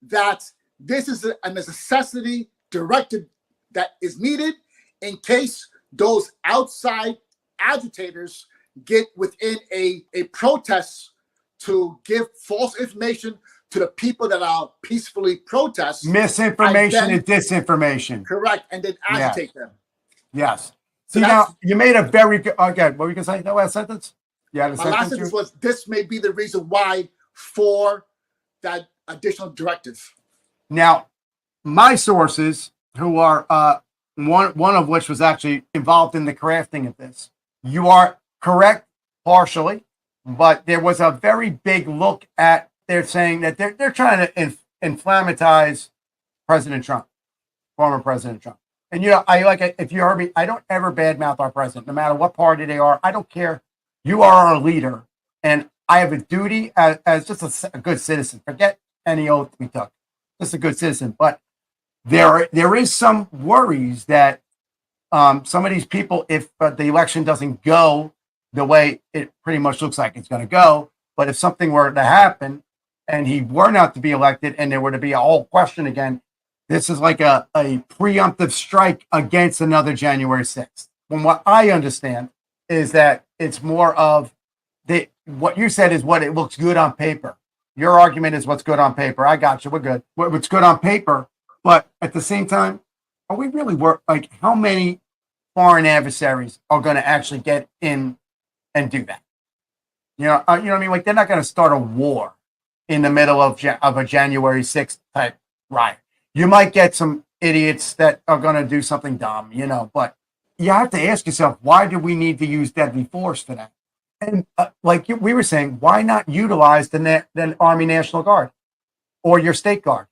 That this is a necessity directive that is needed in case those outside agitators get within a protest to give false information to the people that are peacefully protest. Misinformation and disinformation. Correct. And then agitate them. Yes. So See, now you made a very good, okay, what were you going to say? That last sentence? Yeah, my last sentence was, this may be the reason why for that additional directive. Now, my sources, who are one of which was actually involved in the crafting of this, you are correct partially, but there was a very big look at, they're saying that they're trying to inflammatize President Trump, former President Trump. And, you know, if you heard me, I don't ever badmouth our president, no matter what party they are. I don't care. You are our leader. And I have a duty as just a good citizen. Forget any oath we took. Just a good citizen. But there is some worries that some of these people, if the election doesn't go the way it pretty much looks like it's going to go, but if something were to happen and he were not to be elected and there were to be a whole question again, this is like a preemptive strike against another January 6th. From what I understand is that it's more of what you said is what it looks good on paper. Your argument is what's good on paper. I got you. We're good. What's good on paper. But at the same time, are we really like how many foreign adversaries are going to actually get in and do that? You know what I mean? Like they're not going to start a war in the middle of a January 6th type riot. You might get some idiots that are going to do something dumb, you know, but you have to ask yourself, why do we need to use deadly force for that? And we were saying, why not utilize the Army National Guard or your state guard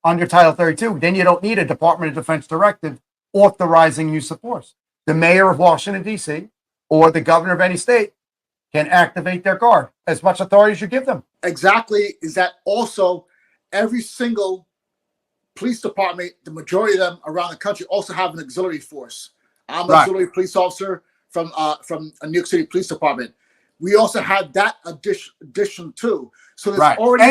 under Title 32? Then you don't need a Department of Defense directive authorizing use of force. The mayor of Washington, D.C., or the governor of any state can activate their guard as much authority as you give them. Exactly. Is that also every single police department, the majority of them around the country also have an auxiliary force. I'm an auxiliary police officer from New York City Police Department. We also have that addition too. So there's already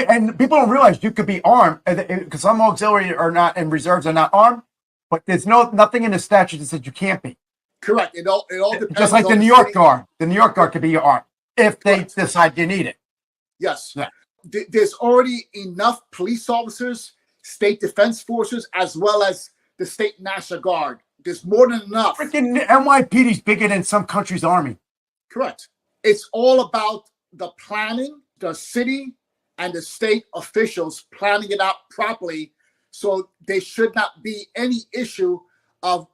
and people don't realize you could be armed because some auxiliary are not and reserves are not armed, but there's nothing in the statute that says you can't be. Correct. It all depends. Just like the New York Guard. The New York Guard could be armed if they decide you need it. Yes. Yeah. There's already enough police officers, state defense forces, as well as the state National Guard. There's more than enough. Freaking NYPD's bigger than some country's army. Correct. It's all about the planning, the city and the state officials planning it out properly. So there should not be any issue of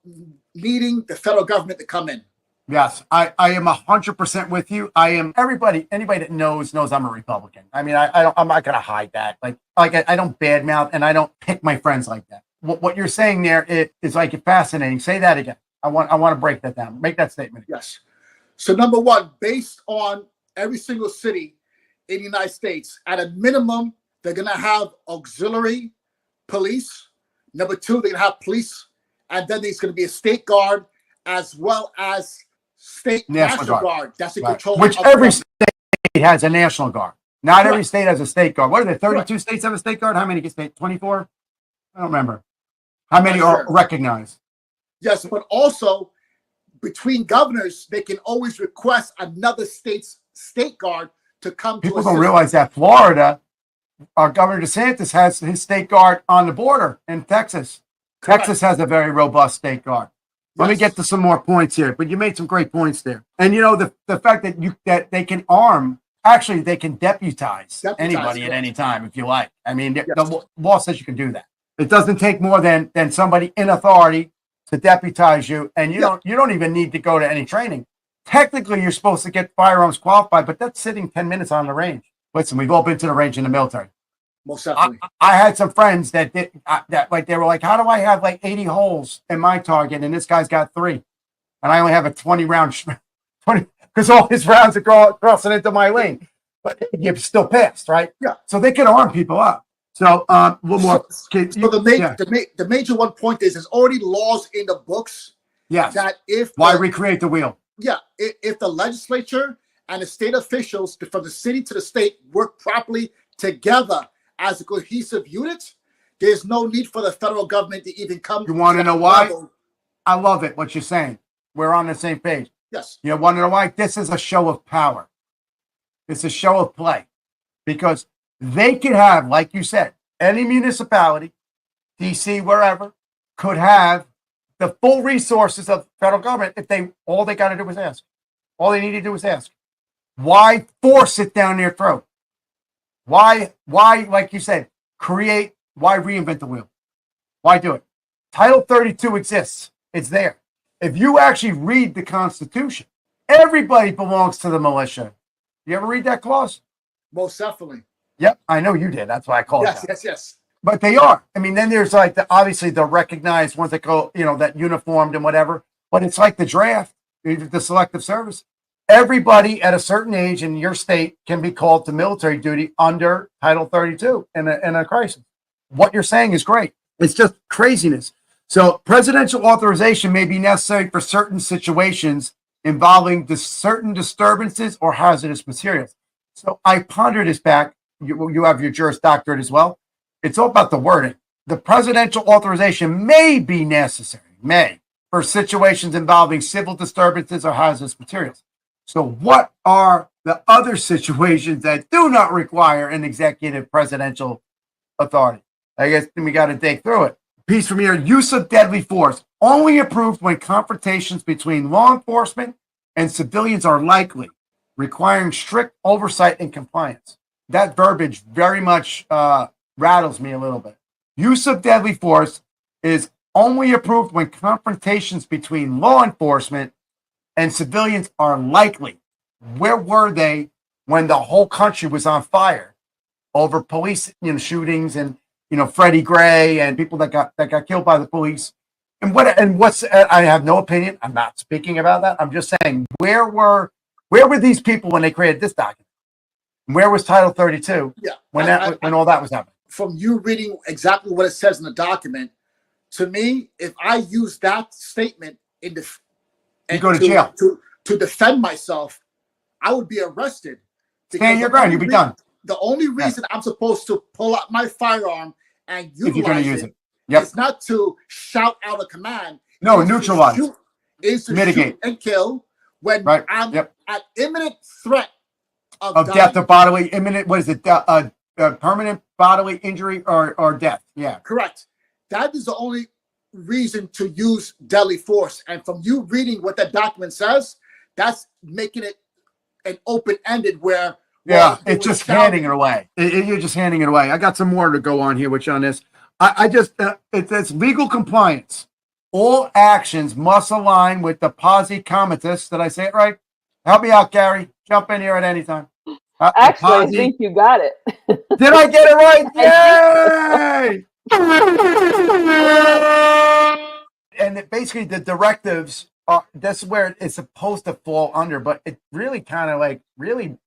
needing the federal government to come in. Yes, I am 100% with you. Anybody that knows I'm a Republican. I mean, I'm not going to hide that. I don't badmouth and I don't pick my friends like that. What you're saying there is like fascinating. Say that again. I want to break that down. Make that statement. Yes. So number one, based on every single city in the United States, at a minimum, they're going to have auxiliary police. Number two, they're going to have police. And then there's going to be a state guard as well as state National Guard. That's in control. Which every state has a National Guard. Not every state has a state guard. What are there? 32 states have a state guard? How many get state? 24? I don't remember. How many are recognized? Yes, but also between governors, they can always request another state's state guard to come to People don't realize that Florida, our Governor DeSantis has his state guard on the border in Texas. Correct. Texas has a very robust state guard. Let me get to some more points here, but you made some great points there. And you know, the fact that they can arm, actually they can deputize anybody at any time if you like. I mean, the law says you can do that. It doesn't take more than somebody in authority to deputize you, and you don't even need to go to any training. Technically, you're supposed to get firearms qualified, but that's sitting 10 minutes on the range. Listen, we've all been to the range in the military. Most definitely. I had some friends that they were like, how do I have like 80 holes in my target and this guy's got 3, and I only have a 20 round 20 because all his rounds are crossing into my lane, but you're still passed, right? Yeah. So they can arm people up. So one more. The major one point is there's already laws in the books. Yes. That why recreate the wheel? Yeah. If the legislature and the state officials from the city to the state work properly together as a cohesive unit, there's no need for the federal government to even come. You want to know that why? level. I love it, what you're saying. We're on the same page. Yes. You want to know why? This is a show of power. It's a show of play. Because they could have, like you said, any municipality, DC, wherever, could have the full resources of the federal government if all they got to do was ask. All they need to do is ask. Why force it down their throat? Why, like you said, why reinvent the wheel? Why do it? Title 32 exists. It's there. If you actually read the Constitution, everybody belongs to the militia. You ever read that clause? Most definitely. Yep, I know you did. That's why I called it. Yes. But they are. I mean, then there's like obviously the recognized ones that go, that uniformed and whatever. But it's like the draft, the selective service. Everybody at a certain age in your state can be called to military duty under Title 32 in a crisis. What you're saying is great. It's just craziness. So presidential authorization may be necessary for certain situations involving certain disturbances or hazardous materials. So I ponder this back. You have your Juris Doctorate as well. It's all about the wording. The presidential authorization may be necessary, for situations involving civil disturbances or hazardous materials. So what are the other situations that do not require an executive presidential authority? I guess we got to dig through it. Piece from here, use of deadly force, only approved when confrontations between law enforcement and civilians are likely, requiring strict oversight and compliance. That verbiage very much rattles me a little bit. Use of deadly force is only approved when confrontations between law enforcement and civilians are likely. Where were they when the whole country was on fire over police shootings and Freddie Gray and people that got killed by the police? I have no opinion. I'm not speaking about that. I'm just saying where were these people when they created this document? Where was Title 32 when all that was happening? From you reading exactly what it says in the document, to me, if I use that statement you go to jail to defend myself, I would be arrested. Stand your ground. You'll be done. The only reason I'm supposed to pull out my firearm and if you're going to use it, it's not to shout out a command. No, neutralize. Is to mitigate shoot and kill when I'm at imminent threat of death or bodily imminent. What is it? Permanent bodily injury or death. Yeah, correct. That is the only reason to use deadly force. And from you reading what that document says, that's making it an open-ended where it's just handing it away. You're just handing it away. I got some more to go on here with you on this. I just it's legal compliance. All actions must align with the Posse Comitatus. Did I say it right? Help me out, Gary. Jump in here at any time. Actually, I think you got it. Did I get it right? Yay! And basically, the directives that's where it's supposed to fall under, but it really kind of really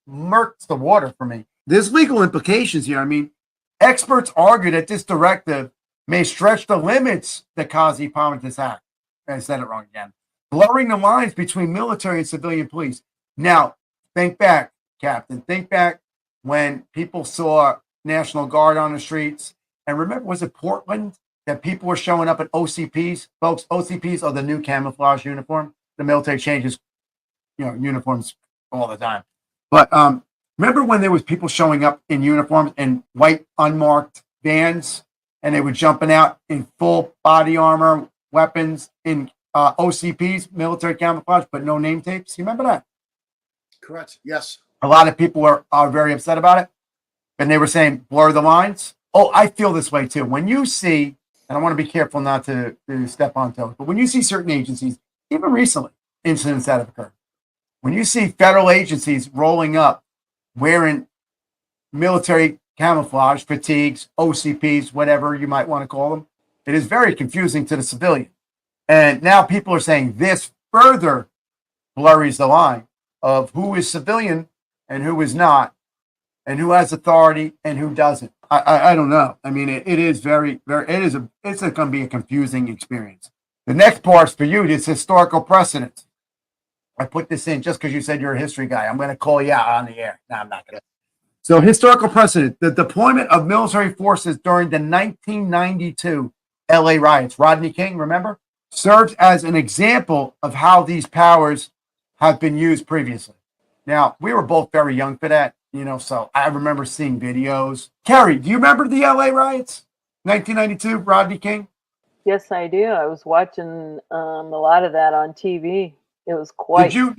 murks the water for me. There's legal implications here. I mean, experts argue that this directive may stretch the limits the Posse Comitatus Act. I said it wrong again. Blurring the lines between military and civilian police. Now, think back, Captain. Think back when people saw National Guard on the streets. And remember, was it Portland that people were showing up at OCPs? Folks, OCPs are the new camouflage uniform. The military changes, uniforms all the time. But remember when there was people showing up in uniforms and white unmarked vans, and they were jumping out in full body armor, weapons, in OCPs, military camouflage, but no name tapes? You remember that? Correct. Yes. A lot of people are very upset about it, and they were saying blur the lines. Oh, I feel this way too. When you see, and I want to be careful not to step on toes, but when you see certain agencies, even recently, incidents that have occurred, when you see federal agencies rolling up wearing military camouflage, fatigues, OCPs, whatever you might want to call them, it is very confusing to the civilian. And now people are saying this further blurs the line of who is civilian and who is not, and who has authority and who doesn't. I don't know. I mean, it is very, very, it's going to be a confusing experience. The next part for you is historical precedents. I put this in just because you said you're a history guy. I'm going to call you out on the air. No, I'm not going to. So historical precedent, the deployment of military forces during the 1992 LA riots, Rodney King, remember, serves as an example of how these powers have been used previously. Now, we were both very young for that, so I remember seeing videos. Carrie, do you remember the LA riots? 1992, Rodney King? Yes, I do. I was watching a lot of that on TV. It was quite. Did you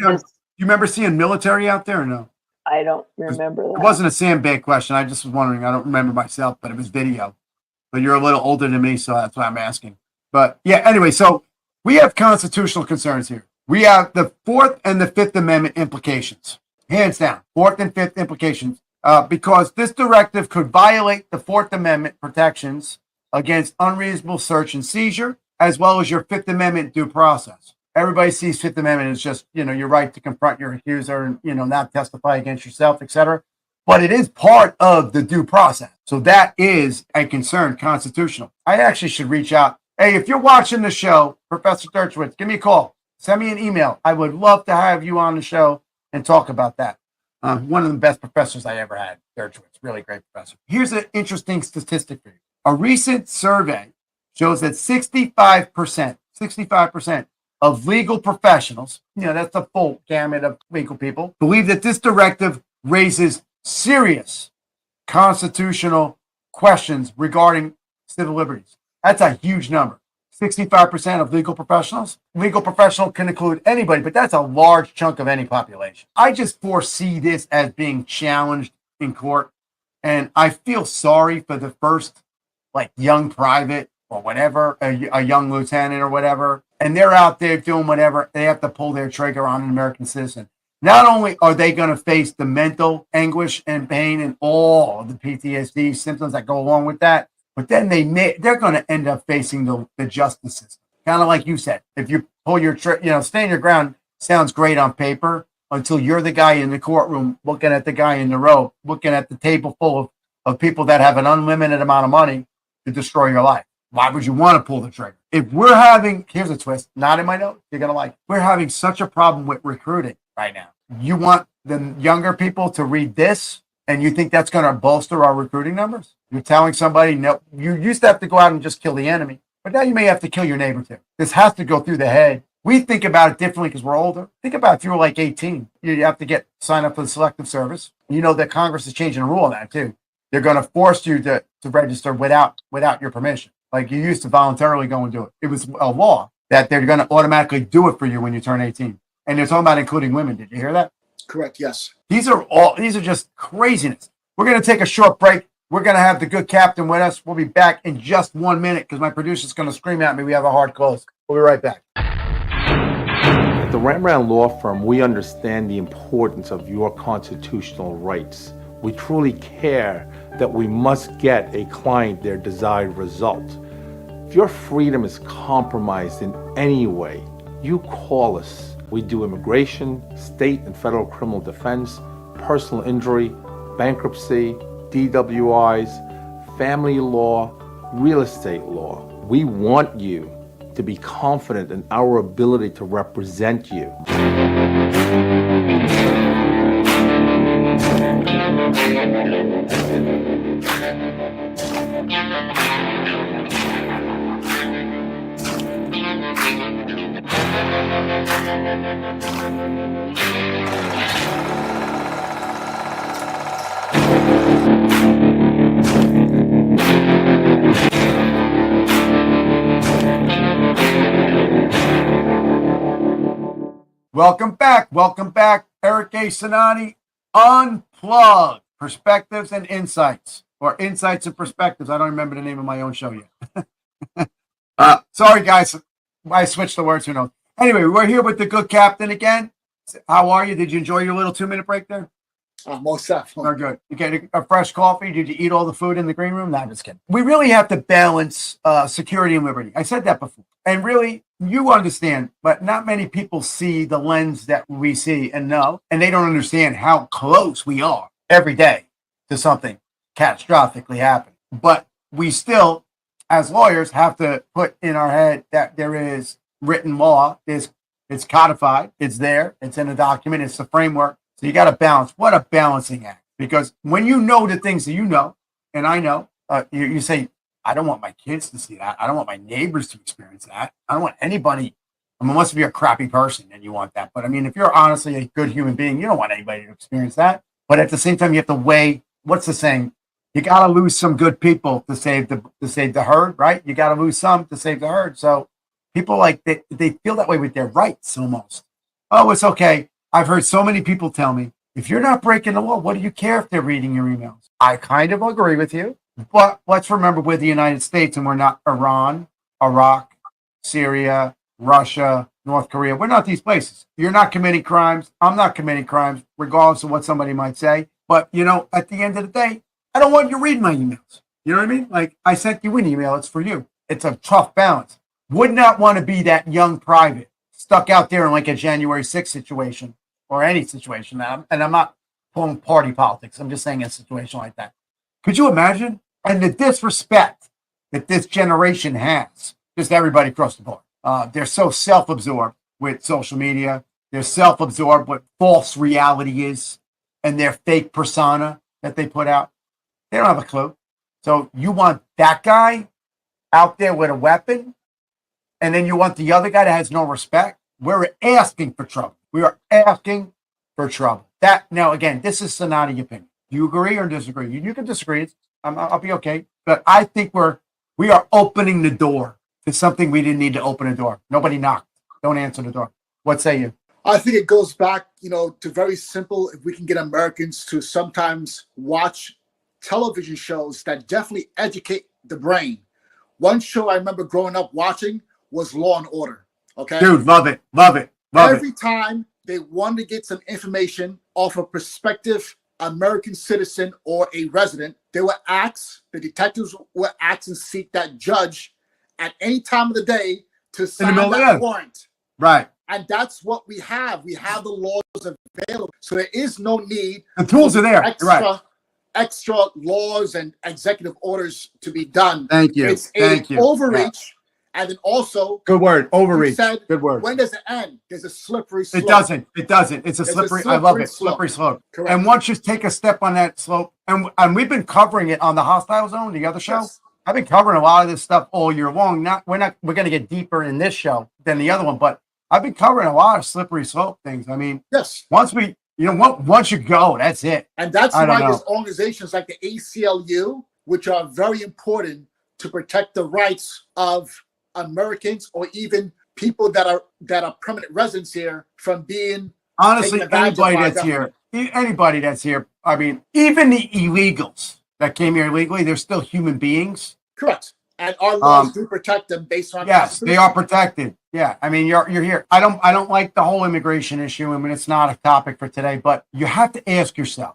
remember seeing military out there or no? I don't remember that. It wasn't a sandbag question. I just was wondering. I don't remember myself, but it was video. But you're a little older than me, so that's why I'm asking. But yeah, anyway, so we have constitutional concerns here. We have the Fourth and the Fifth Amendment implications, hands down. Fourth and Fifth implications, because this directive could violate the Fourth Amendment protections against unreasonable search and seizure, as well as your Fifth Amendment due process. Everybody sees Fifth Amendment as just, your right to confront your accuser and, not testify against yourself, etc. But it is part of the due process. So that is a concern constitutional. I actually should reach out. Hey, if you're watching the show, Professor Dershowitz, give me a call. Send me an email. I would love to have you on the show and talk about that. One of the best professors I ever had, Dershowitz, really great professor. Here's an interesting statistic for you. A recent survey shows that 65% of legal professionals, that's the full gamut of legal people, believe that this directive raises serious constitutional questions regarding civil liberties. That's a huge number. 65% of legal professionals. Legal professional can include anybody, but that's a large chunk of any population. I just foresee this as being challenged in court, and I feel sorry for the first, young private or whatever, a young lieutenant or whatever, and they're out there doing whatever. They have to pull their trigger on an American citizen. Not only are they going to face the mental anguish and pain and all of the PTSD symptoms that go along with that, but then they're going to end up facing the justice system. Kind of like you said, if you pull your stand your ground sounds great on paper until you're the guy in the courtroom looking at the guy in the row, looking at the table full of people that have an unlimited amount of money to destroy your life. Why would you want to pull the trigger? If we're having, here's a twist, not in my notes, you're going to like, we're having such a problem with recruiting right now. You want the younger people to read this, and you think that's going to bolster our recruiting numbers? You're telling somebody, no, you used to have to go out and just kill the enemy, but now you may have to kill your neighbor too. This has to go through the head. We think about it differently because we're older. Think about if you were like 18, you have to sign up for the selective service. You know that Congress is changing a rule on that too. They're going to force you to register without your permission. Like you used to voluntarily go and do it. It was a law that they're going to automatically do it for you when you turn 18. And they're talking about including women. Did you hear that? Correct, yes. These are just craziness. We're going to take a short break. We're going to have the good captain with us. We'll be back in just 1 minute because my producer's going to scream at me. We have a hard close. We'll be right back. At the Rembrandt Law Firm, we understand the importance of your constitutional rights. We truly care that we must get a client their desired result. If your freedom is compromised in any way, you call us. We do immigration, state and federal criminal defense, personal injury, bankruptcy, DWIs, family law, real estate law. We want you to be confident in our ability to represent you. Welcome back. Eric A. Cinotti, Unplugged, Perspectives and Insights, or Insights and Perspectives. I don't remember the name of my own show yet. Sorry, guys. I switched the words. Who knows? Anyway, we're here with the good captain again. How are you? Did you enjoy your little 2-minute break there? Most definitely. Very good. You get a fresh coffee? Did you eat all the food in the green room? No, I'm just kidding. We really have to balance security and liberty. I said that before. And really, you understand, but not many people see the lens that we see and know, and they don't understand how close we are every day to something catastrophically happening. But we still, as lawyers, have to put in our head that there is written law. It's codified. It's there. It's in a document. It's the framework. So you got to balance. What a balancing act. Because when you know the things that you know, and I know, you say, I don't want my kids to see that. I don't want my neighbors to experience that. I don't want anybody. I mean, unless you're a crappy person and you want that. But I mean, if you're honestly a good human being, you don't want anybody to experience that. But at the same time, you have to weigh, what's the saying? You got to lose some good people to save the herd, right? You got to lose some to save the herd. So people like they feel that way with their rights almost. Oh, it's okay. I've heard so many people tell me, if you're not breaking the law, what do you care if they're reading your emails? I kind of agree with you, but let's remember we're the United States and we're not Iran, Iraq, Syria, Russia, North Korea. We're not these places. You're not committing crimes. I'm not committing crimes, regardless of what somebody might say. But, you know, at the end of the day, I don't want you to read my emails. You know what I mean? Like, I sent you an email. It's for you. It's a tough balance. Would not want to be that young private stuck out there in like a January 6th situation or any situation. And I'm not pulling party politics. I'm just saying a situation like that. Could you imagine? And the disrespect that this generation has, just everybody across the board. They're so self-absorbed with social media. They're self-absorbed what false reality is and their fake persona that they put out. They don't have a clue. So you want that guy out there with a weapon, and then you want the other guy that has no respect? We're asking for trouble. We are asking for trouble. That now, again, this is Cinotti opinion. Do you agree or disagree? You can disagree. I'll be okay. But I think we are opening the door to something we didn't need to open a door. Nobody knocked. Don't answer the door. What say you? I think it goes back, to very simple. If we can get Americans to sometimes watch television shows that definitely educate the brain. One show I remember growing up watching was Law and Order. Okay, dude, love it. Every time they wanted to get some information off a prospective American citizen or a resident, the detectives would ask and seek that judge at any time of the day to sign that warrant. Right. And that's what we have. We have the laws available. So there is no need. The tools are there. Extra laws and executive orders to be done. Thank you. It's Thank you. Overreach. Yeah. And then also, good word, overreach. Said, good word. When does it end? There's a slippery slope. It doesn't. It's a slippery. I love it. Slippery slope. Correct. And once you take a step on that slope, and we've been covering it on the Hostile Zone, the other show. Yes. I've been covering a lot of this stuff all year long. We're going to get deeper in this show than the other one, but I've been covering a lot of slippery slope things. I mean, yes. Once you go, that's it. And that's why there's organizations like the ACLU, which are very important to protect the rights of Americans or even people that are permanent residents here from being honestly anybody that's here. I mean, even the illegals that came here illegally, they're still human beings. Correct. And our laws do protect them based on yes, they are protected. Yeah, I mean, you're here. I don't like the whole immigration issue. I mean, it's not a topic for today, but you have to ask yourself,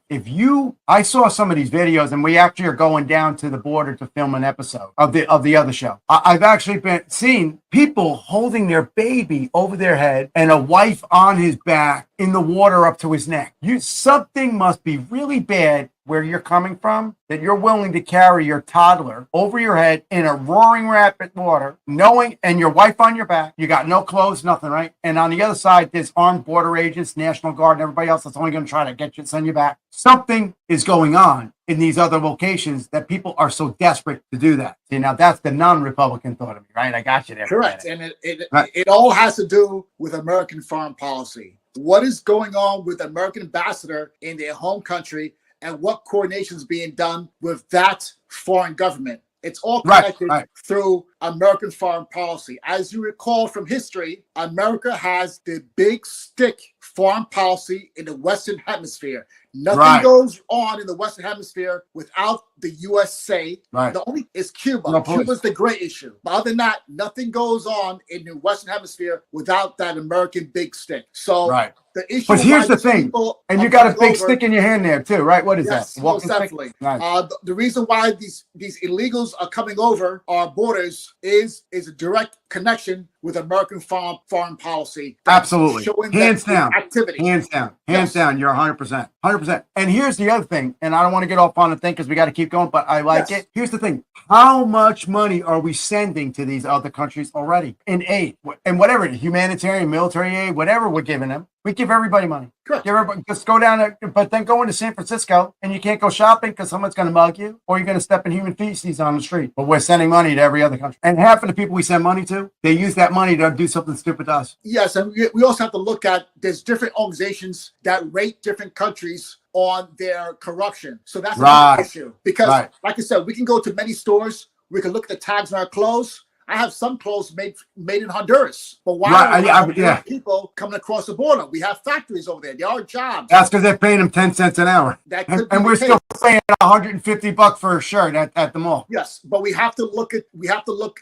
I saw some of these videos, and we actually are going down to the border to film an episode of the other show. I've actually been seeing people holding their baby over their head and a wife on his back in the water up to his neck. Something must be really bad where you're coming from, that you're willing to carry your toddler over your head in a roaring rapid water, and your wife on your back. You got no clothes, nothing, right? And on the other side, there's armed border agents, National Guard, and everybody else that's only going to try to send you back. Something is going on in these other locations that people are so desperate to do that. See, now that's the non-Republican thought of me, right? I got you there. Correct. And it all has to do with American foreign policy. What is going on with the American ambassador in their home country, and what coordination is being done with that foreign government? It's all connected through American foreign policy. As you recall from history, America has the big stick foreign policy in the Western Hemisphere. Nothing goes on in the Western Hemisphere without the USA. The only is Cuba. No, Cuba's the great issue. But other than that, nothing goes on in the Western Hemisphere without that American big stick. So the issue. But here's the thing, and you got a big stick in your hand there too, right? What is that? Most definitely. Nice. The reason why these illegals are coming over our borders is a direct connection with American foreign policy. Absolutely. Hands down. Activity. Hands down. You're 100%. 100%. And here's the other thing, and I don't want to get off on the thing because we got to keep going, but I like it. Here's the thing. How much money are we sending to these other countries already in aid? And whatever, humanitarian, military aid, whatever we're giving them. We give everybody money. Correct. Give everybody, just go down there, but then go into San Francisco and you can't go shopping because someone's going to mug you or you're going to step in human feces on the street. But we're sending money to every other country. And half of the people we send money to, they use that money to do something stupid to us. Yes, and we also have to look at, there's different organizations that rate different countries on their corruption. So that's Right. an issue. Because, Right. like I said, we can go to many stores. We can look at the tags on our clothes. I have some clothes made in Honduras. But why Right, are yeah. people coming across the border? We have factories over there. There are jobs. That's because they're paying them 10 cents an hour. That could be And the we're case. still paying $150 for a shirt at the mall. Yes, but we have to look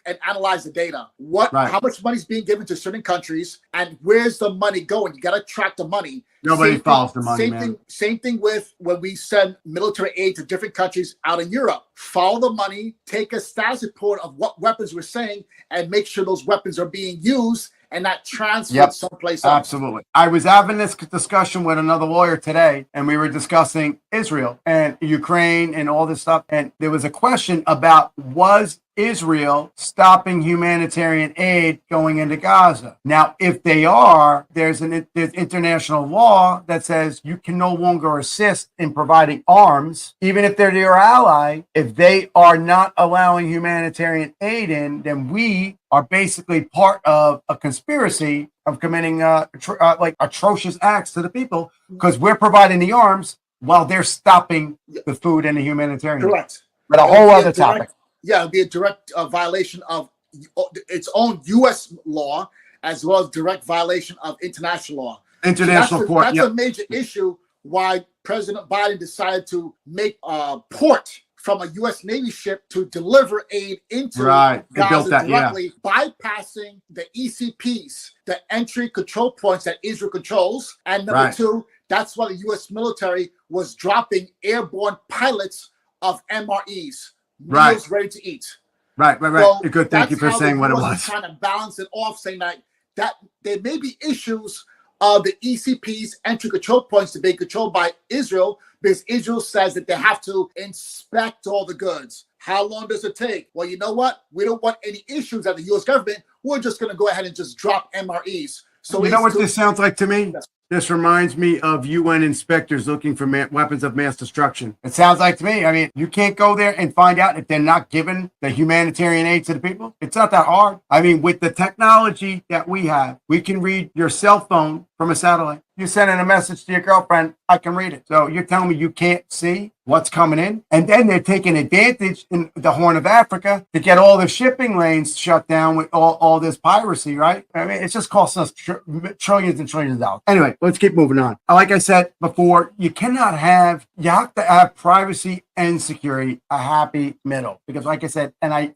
and analyze the data. Right. How much money is being given to certain countries, and where's the money going? You got to track the money. Nobody follows the money, man. Same thing with when we send military aid to different countries out in Europe. Follow the money, take a status report of what weapons we're sending, and make sure those weapons are being used and not transferred someplace else. Absolutely. I was having this discussion with another lawyer today, and we were discussing Israel and Ukraine and all this stuff. And there was a question about, was Israel stopping humanitarian aid going into Gaza? Now, if they are, there's international law that says you can no longer assist in providing arms, even if they're your ally. If they are not allowing humanitarian aid in, then we are basically part of a conspiracy of committing like atrocious acts to the people because we're providing the arms while they're stopping the food and the humanitarian. Correct. But a whole other topic. Yeah, it'd be a direct violation of its own U.S. law as well as direct violation of international law. International court. That's a major issue why President Biden decided to make a port from a U.S. Navy ship to deliver aid into Gaza directly, bypassing the ECPs, the entry control points that Israel controls. And number two, that's why the U.S. military was dropping airborne pilots of MREs. Meals ready to eat. Right. So good. Thank you for saying what it was. Trying to balance it off, saying that there may be issues of the ECP's entry control points to be controlled by Israel because Israel says that they have to inspect all the goods. How long does it take? Well, you know what? We don't want any issues at the U.S. government. We're just going to go ahead and just drop MREs. So you know what this sounds like to me? Yes. This reminds me of UN inspectors looking for weapons of mass destruction. It sounds like to me. I mean, you can't go there and find out if they're not giving the humanitarian aid to the people. It's not that hard. I mean, with the technology that we have, we can read your cell phone from a satellite. You're sending a message to your girlfriend, I can read it. So you're telling me you can't see what's coming in? And then they're taking advantage in the Horn of Africa to get all the shipping lanes shut down with all this piracy, right? I mean, it's just costing us trillions and trillions of dollars. Anyway, let's keep moving on. Like I said before, you have to have privacy and security, a happy middle. Because like I said, and I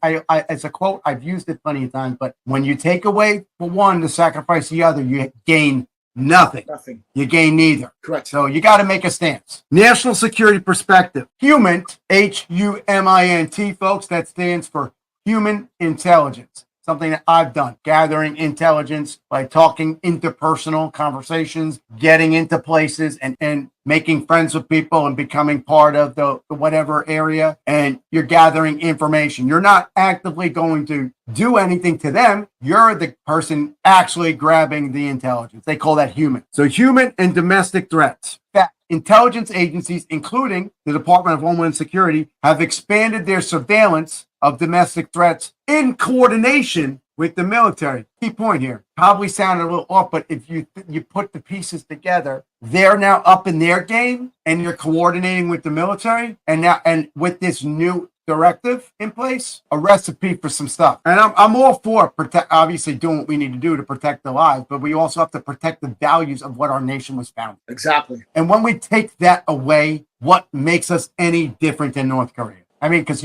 it's a quote, I've used it plenty of times, but when you take away for one to sacrifice the other, you gain nothing. You gain neither. Correct. So you got to make a stance. National security perspective. HUMINT, HUMINT, folks, that stands for human intelligence. Something that I've done, gathering intelligence by talking interpersonal conversations, getting into places and making friends with people and becoming part of the whatever area. And you're gathering information. You're not actively going to do anything to them. You're the person actually grabbing the intelligence. They call that human. So human and domestic threats. Fact. Intelligence agencies, including the Department of Homeland Security, have expanded their surveillance of domestic threats in coordination with the military. Key point here, probably sounded a little off, but if you put the pieces together, they're now up in their game and you're coordinating with the military and with this new directive in place, a recipe for some stuff. And I'm all for obviously doing what we need to do to protect the lives, but we also have to protect the values of what our nation was founded. Exactly. And when we take that away, what makes us any different than North Korea? I mean, because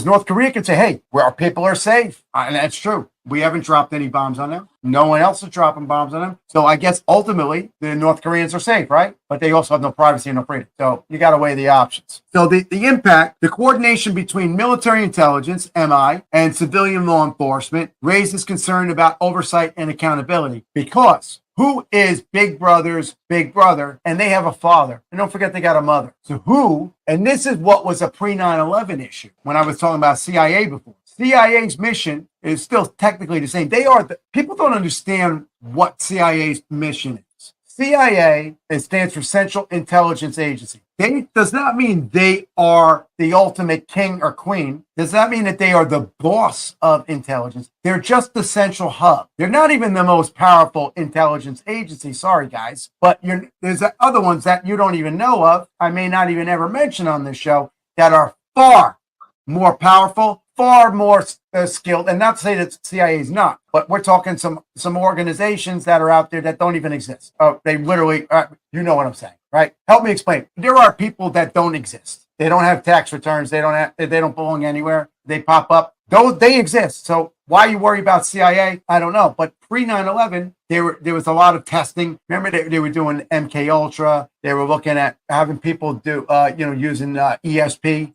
North Korea can say, hey, where our people are safe. And that's true. We haven't dropped any bombs on them. No one else is dropping bombs on them. So I guess ultimately the North Koreans are safe, right? But they also have no privacy and no freedom. So you got to weigh the options. So the impact, the coordination between military intelligence, MI, and civilian law enforcement raises concern about oversight and accountability because who is Big Brother's big brother? And they have a father. And don't forget they got a mother. So who, and this is what was a pre-9/11 issue when I was talking about CIA before. CIA's mission is still technically the same. People don't understand what CIA's mission is. CIA, it stands for Central Intelligence Agency. They does not mean they are the ultimate king or queen. Does not mean that they are the boss of intelligence. They're just the central hub. They're not even the most powerful intelligence agency. Sorry, guys. But there's other ones that you don't even know of. I may not even ever mention on this show that are far more powerful, far more skilled, and not to say that CIA is not, but we're talking some organizations that are out there that don't even exist. They literally, you know what I'm saying, right? Help me explain. There are people that don't exist. They don't have tax returns. They don't belong anywhere. They pop up. Though they exist. So why you worry about CIA? I don't know. But pre 9/11, there was a lot of testing. Remember they were doing MK Ultra. They were looking at having people do using ESP,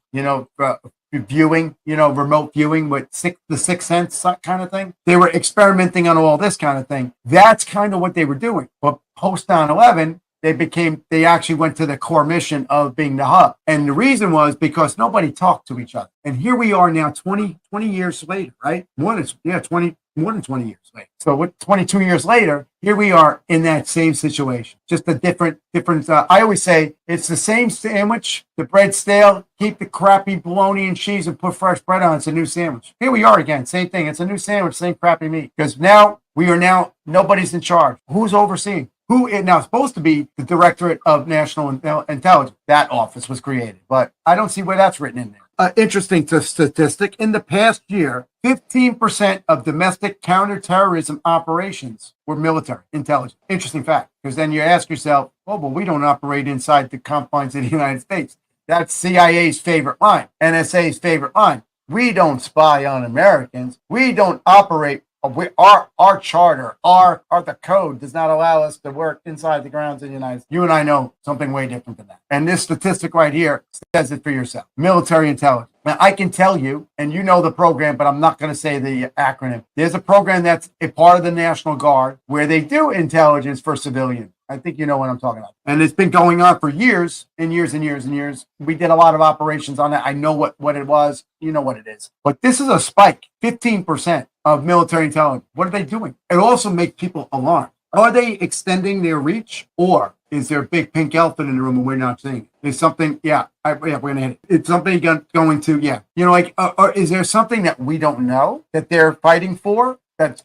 viewing, remote viewing with the Sixth Sense kind of thing. They were experimenting on all this kind of thing. That's kind of what they were doing. But post 9/11, they actually went to the core mission of being the hub. And the reason was because nobody talked to each other. And here we are now 20 years later, right? More than 20 years later. So what 22 years later, here we are in that same situation. Just a different, I always say it's the same sandwich. The bread's stale, keep the crappy bologna and cheese and put fresh bread on. It's a new sandwich. Here we are again, same thing. It's a new sandwich, same crappy meat. Because now, nobody's in charge. Who's overseeing? Who is now supposed to be the Directorate of National Intelligence? That office was created, but I don't see where that's written in there. Interesting statistic. In the past year, 15% of domestic counterterrorism operations were military intelligence. Interesting fact, because then you ask yourself, oh, well, we don't operate inside the confines of the United States. That's CIA's favorite line, NSA's favorite line. We don't spy on Americans. We don't operate. Our charter, the code does not allow us to work inside the grounds of the United States. You and I know something way different than that. And this statistic right here says it for yourself. Military intelligence. Now, I can tell you, and you know the program, but I'm not going to say the acronym. There's a program that's a part of the National Guard where they do intelligence for civilians. I think you know what I'm talking about. And it's been going on for years and years and years and years. We did a lot of operations on that. I know what it was. You know what it is. But this is a spike, 15% of military intelligence. What are they doing? It also makes people alarmed. Are they extending their reach, or is there a big pink elephant in the room and we're not seeing it? Is something, we're going to hit it. It's something going to, or is there something that we don't know that they're fighting for that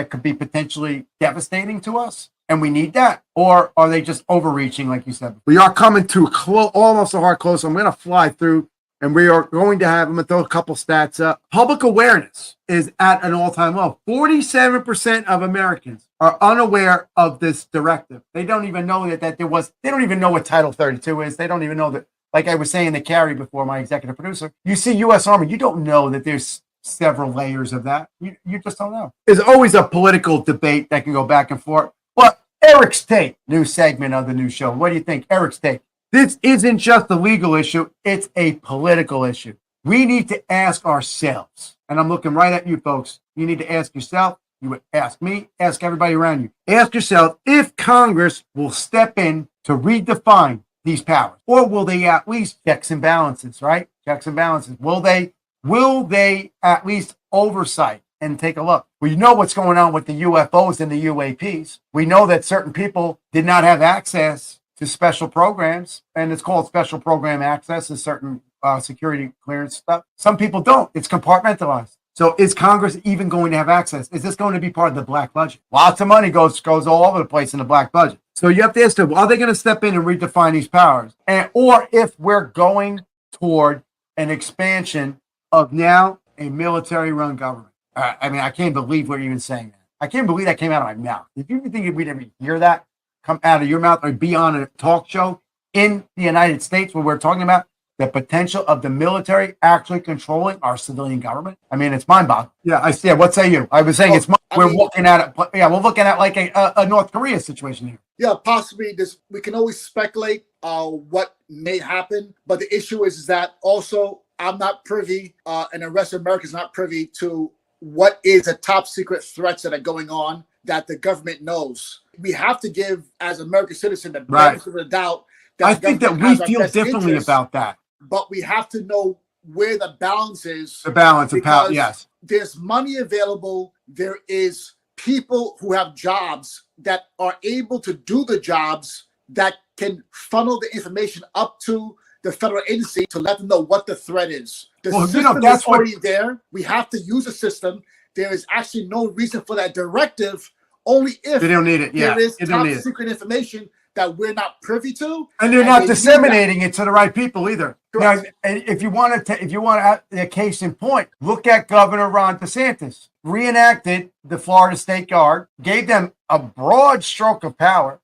could be potentially devastating to us? And we need that? Or are they just overreaching, like you said? We are coming to almost a hard close. I'm going to fly through, and we are going to have, I'm going to throw a couple stats up. Public awareness is at an all-time low. 47% of Americans are unaware of this directive. They don't even know that there was, they don't even know what Title 32 is. They don't even know that, like I was saying to Carrie before, my executive producer, you see U.S. Army, you don't know that there's several layers of that. You just don't know. There's always a political debate that can go back and forth. But Eric's Take, new segment of the new show. What do you think? Eric's Take. This isn't just a legal issue. It's a political issue. We need to ask ourselves, and I'm looking right at you folks. You need to ask yourself. You would ask me, ask everybody around you. Ask yourself if Congress will step in to redefine these powers, or will they at least checks and balances, right? Checks and balances. Will they at least oversight and take a look? We know what's going on with the UFOs and the UAPs. We know that certain people did not have access to special programs, and it's called special program access to certain security clearance stuff. Some people don't. It's compartmentalized. So is Congress even going to have access? Is this going to be part of the black budget? Lots of money goes all over the place in the black budget. So you have to ask them, are they going to step in and redefine these powers? Or if we're going toward an expansion of now a military-run government. I mean, I can't believe we're even saying that. I can't believe that came out of my mouth. Did you even think we'd ever hear that come out of your mouth or be on a talk show in the United States where we're talking about the potential of the military actually controlling our civilian government? I mean, it's mind-boggling. Yeah, I see. What say you? I was saying we're looking at it. Yeah, we're looking at like a North Korea situation here. Yeah, possibly. We can always speculate what may happen, but the issue is that also I'm not privy, and the rest of America is not privy to what is the top secret threats that are going on that the government knows. We have to give, as American citizens, the benefit of the doubt. I think that we feel differently about that. But we have to know where the balance is. The balance of power, yes. There's money available. There is people who have jobs that are able to do the jobs that can funnel the information up to the federal agency to let them know what the threat is. The system is already there. We have to use the system. There is actually no reason for that directive, only if they don't need it. Yeah, there is top secret information that we're not privy to, and they're not disseminating it to the right people either. Now, if you want to, a case in point, look at Governor Ron DeSantis. Reenacted the Florida State Guard, gave them a broad stroke of power.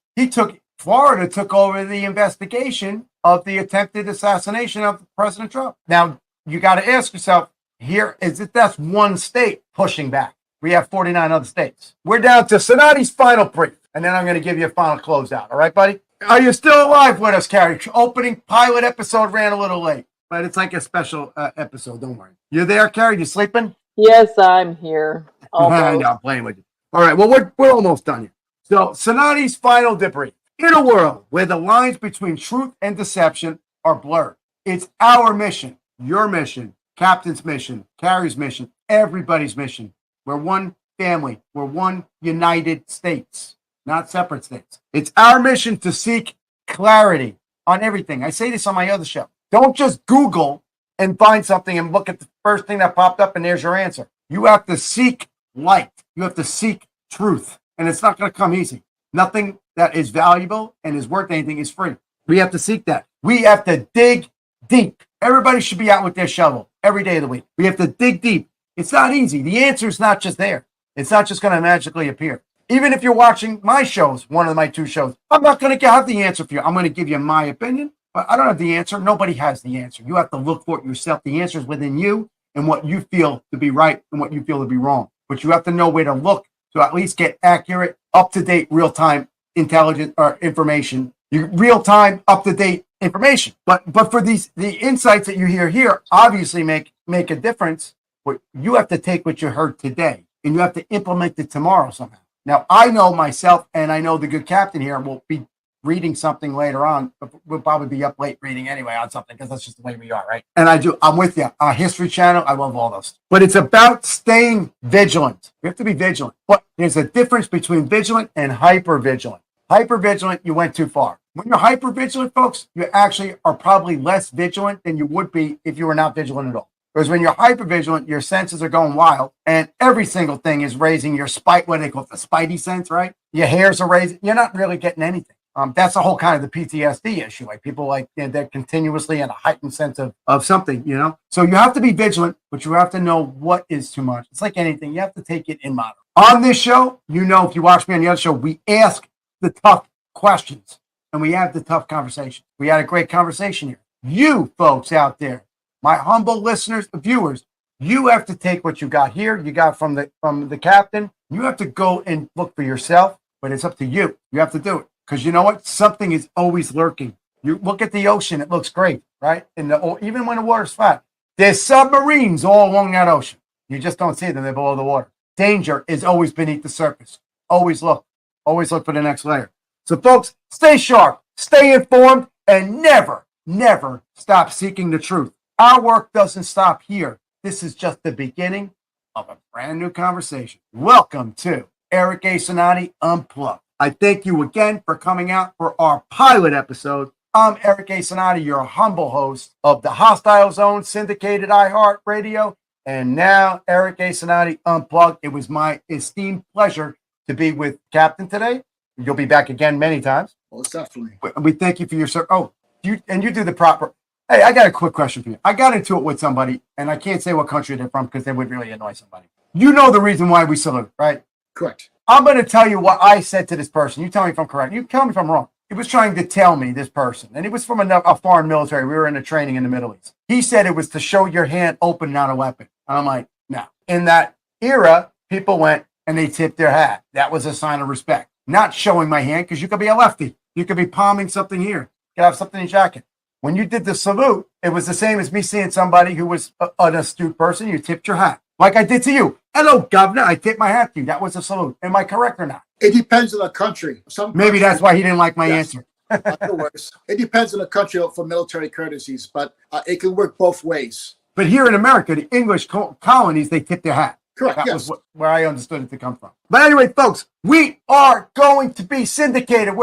Florida took over the investigation of the attempted assassination of President Trump. Now, you got to ask yourself, that's one state pushing back. We have 49 other states. We're down to Cinotti's final brief, and then I'm going to give you a final closeout. All right, buddy? Are you still alive with us, Carrie? Opening pilot episode ran a little late, but it's like a special episode. Don't worry. You there, Carrie? You sleeping? Yes, I'm here. I know, I'm playing with you. All right, well, we're almost done here. So, Cinotti's final debrief. In a world where the lines between truth and deception are blurred, it's our mission, your mission, Captain's mission, Carrie's mission, everybody's mission. We're one family. We're one United States, not separate states. It's our mission to seek clarity on everything. I say this on my other show. Don't just Google and find something and look at the first thing that popped up and there's your answer. You have to seek light. You have to seek truth. And it's not going to come easy. Nothing that is valuable and is worth anything is free. We have to seek that. We have to dig deep. Everybody should be out with their shovel every day of the week. We have to dig deep. It's not easy. The answer is not just there. It's not just going to magically appear. Even if you're watching my shows, one of my two shows, I'm not going to have the answer for you. I'm going to give you my opinion, but I don't have the answer. Nobody has the answer. You have to look for it yourself. The answer is within you and what you feel to be right and what you feel to be wrong. But you have to know where to look to at least get accurate, up-to-date, real-time intelligent or information, real-time, up-to-date information. But for the insights that you hear here obviously make a difference. But you have to take what you heard today and you have to implement it tomorrow somehow. Now, I know myself, and I know the good captain here will be reading something later on. We'll probably be up late reading anyway on something because that's just the way we are, right? And I'm with you. History Channel, I love all those. But it's about staying vigilant. We have to be vigilant. But there's a difference between vigilant and hyper-vigilant. Hyper-vigilant, you went too far. When you're hyper-vigilant, folks, you actually are probably less vigilant than you would be if you were not vigilant at all. Because when you're hyper-vigilant, your senses are going wild, and every single thing is raising your what they call it, the spidey sense, right? Your hairs are raising. You're not really getting anything. That's the whole kind of the PTSD issue. Like people they're continuously in a heightened sense of something, So you have to be vigilant, but you have to know what is too much. It's like anything. You have to take it in moderation. On this show, if you watch me on the other show, we ask the tough questions and we have the tough conversations. We had a great conversation here. You folks out there, my humble listeners, viewers, you have to take what you got here. You got from the captain. You have to go and look for yourself, but it's up to you. You have to do it. Because you know what? Something is always lurking. You look at the ocean, it looks great, right? Even when the water's flat, there's submarines all along that ocean. You just don't see them. They're below the water. Danger is always beneath the surface. Always look for the next layer. So folks, stay sharp, stay informed, and never, never stop seeking the truth. Our work doesn't stop here. This is just the beginning of a brand new conversation. Welcome to Eric A. Cinotti Unplugged. I thank you again for coming out for our pilot episode. I'm Eric A. Cinotti, your humble host of the Hostile Zone syndicated iHeartRadio, and now Eric A. Cinotti Unplugged. It was my esteemed pleasure to be with Captain today. You'll be back again many times. Most definitely. We thank you for your service. Oh, you do the proper. Hey, I got a quick question for you. I got into it with somebody, and I can't say what country they're from because they would really annoy somebody. You know the reason why we salute, right? Correct. I'm going to tell you what I said to this person. You tell me if I'm correct. You tell me if I'm wrong. He was trying to tell me, this person, and he was from a foreign military. We were in a training in the Middle East. He said it was to show your hand open, not a weapon. And I'm like, no. In that era, people went and they tipped their hat. That was a sign of respect. Not showing my hand because you could be a lefty. You could be palming something here. You could have something in your jacket. When you did the salute, it was the same as me seeing somebody who was an astute person. You tipped your hat. Like I did to you. Hello, Governor. I tipped my hat to you. That was a salute. Am I correct or not? It depends on the country. Maybe that's why he didn't like my answer. It depends on the country for military courtesies, but it can work both ways. But here in America, the English colonies, they tip their hat. Correct. That Yes. was where I understood it to come from. But anyway, folks, we are going to be syndicated.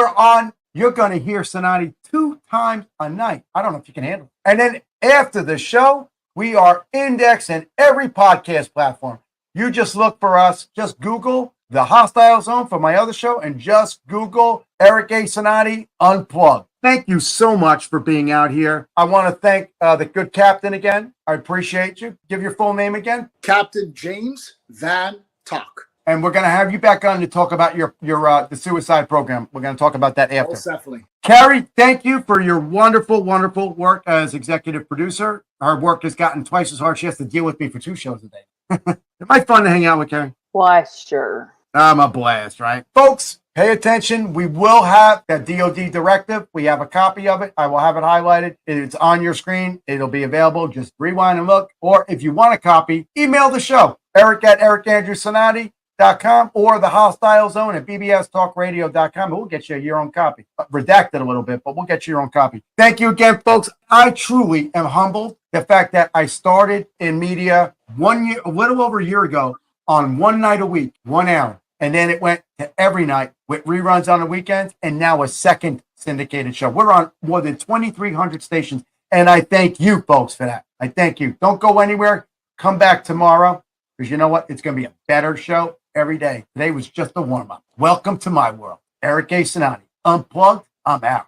You're going to hear Cinotti 2 times a night. I don't know if you can handle it. And then after the show, we are indexed in every podcast platform. You just look for us. Just Google The Hostile Zone for my other show and just Google Eric A. Cinotti Unplugged. Thank you so much for being out here. I want to thank the good captain again. I appreciate you. Give your full name again. Captain James Van Talk. And we're going to have you back on to talk about your the suicide program. We're going to talk about that after. Most definitely. Carrie, thank you for your wonderful, wonderful work as executive producer. Her work has gotten twice as hard. She has to deal with me for 2 shows a day. Am I fun to hang out with, Carrie? Why, sure. I'm a blast, right? Folks, pay attention. We will have that DoD Directive. We have a copy of it. I will have it highlighted. It's on your screen. It'll be available. Just rewind and look. Or if you want a copy, email the show, eric@ericandrewcinotti.com or the Hostile Zone at bbstalkradio.com. We'll get you your own copy. Redacted a little bit, but we'll get you your own copy. Thank you again, folks. I truly am humbled. The fact that I started in media a little over a year ago on 1 night a week, 1 hour. And then it went to every night with reruns on the weekends and now a second syndicated show. We're on more than 2,300 stations. And I thank you folks for that. I thank you. Don't go anywhere. Come back tomorrow because you know what? It's going to be a better show every day. Today was just a warm up. Welcome to my world. Eric A. Cinotti. Unplugged. I'm out.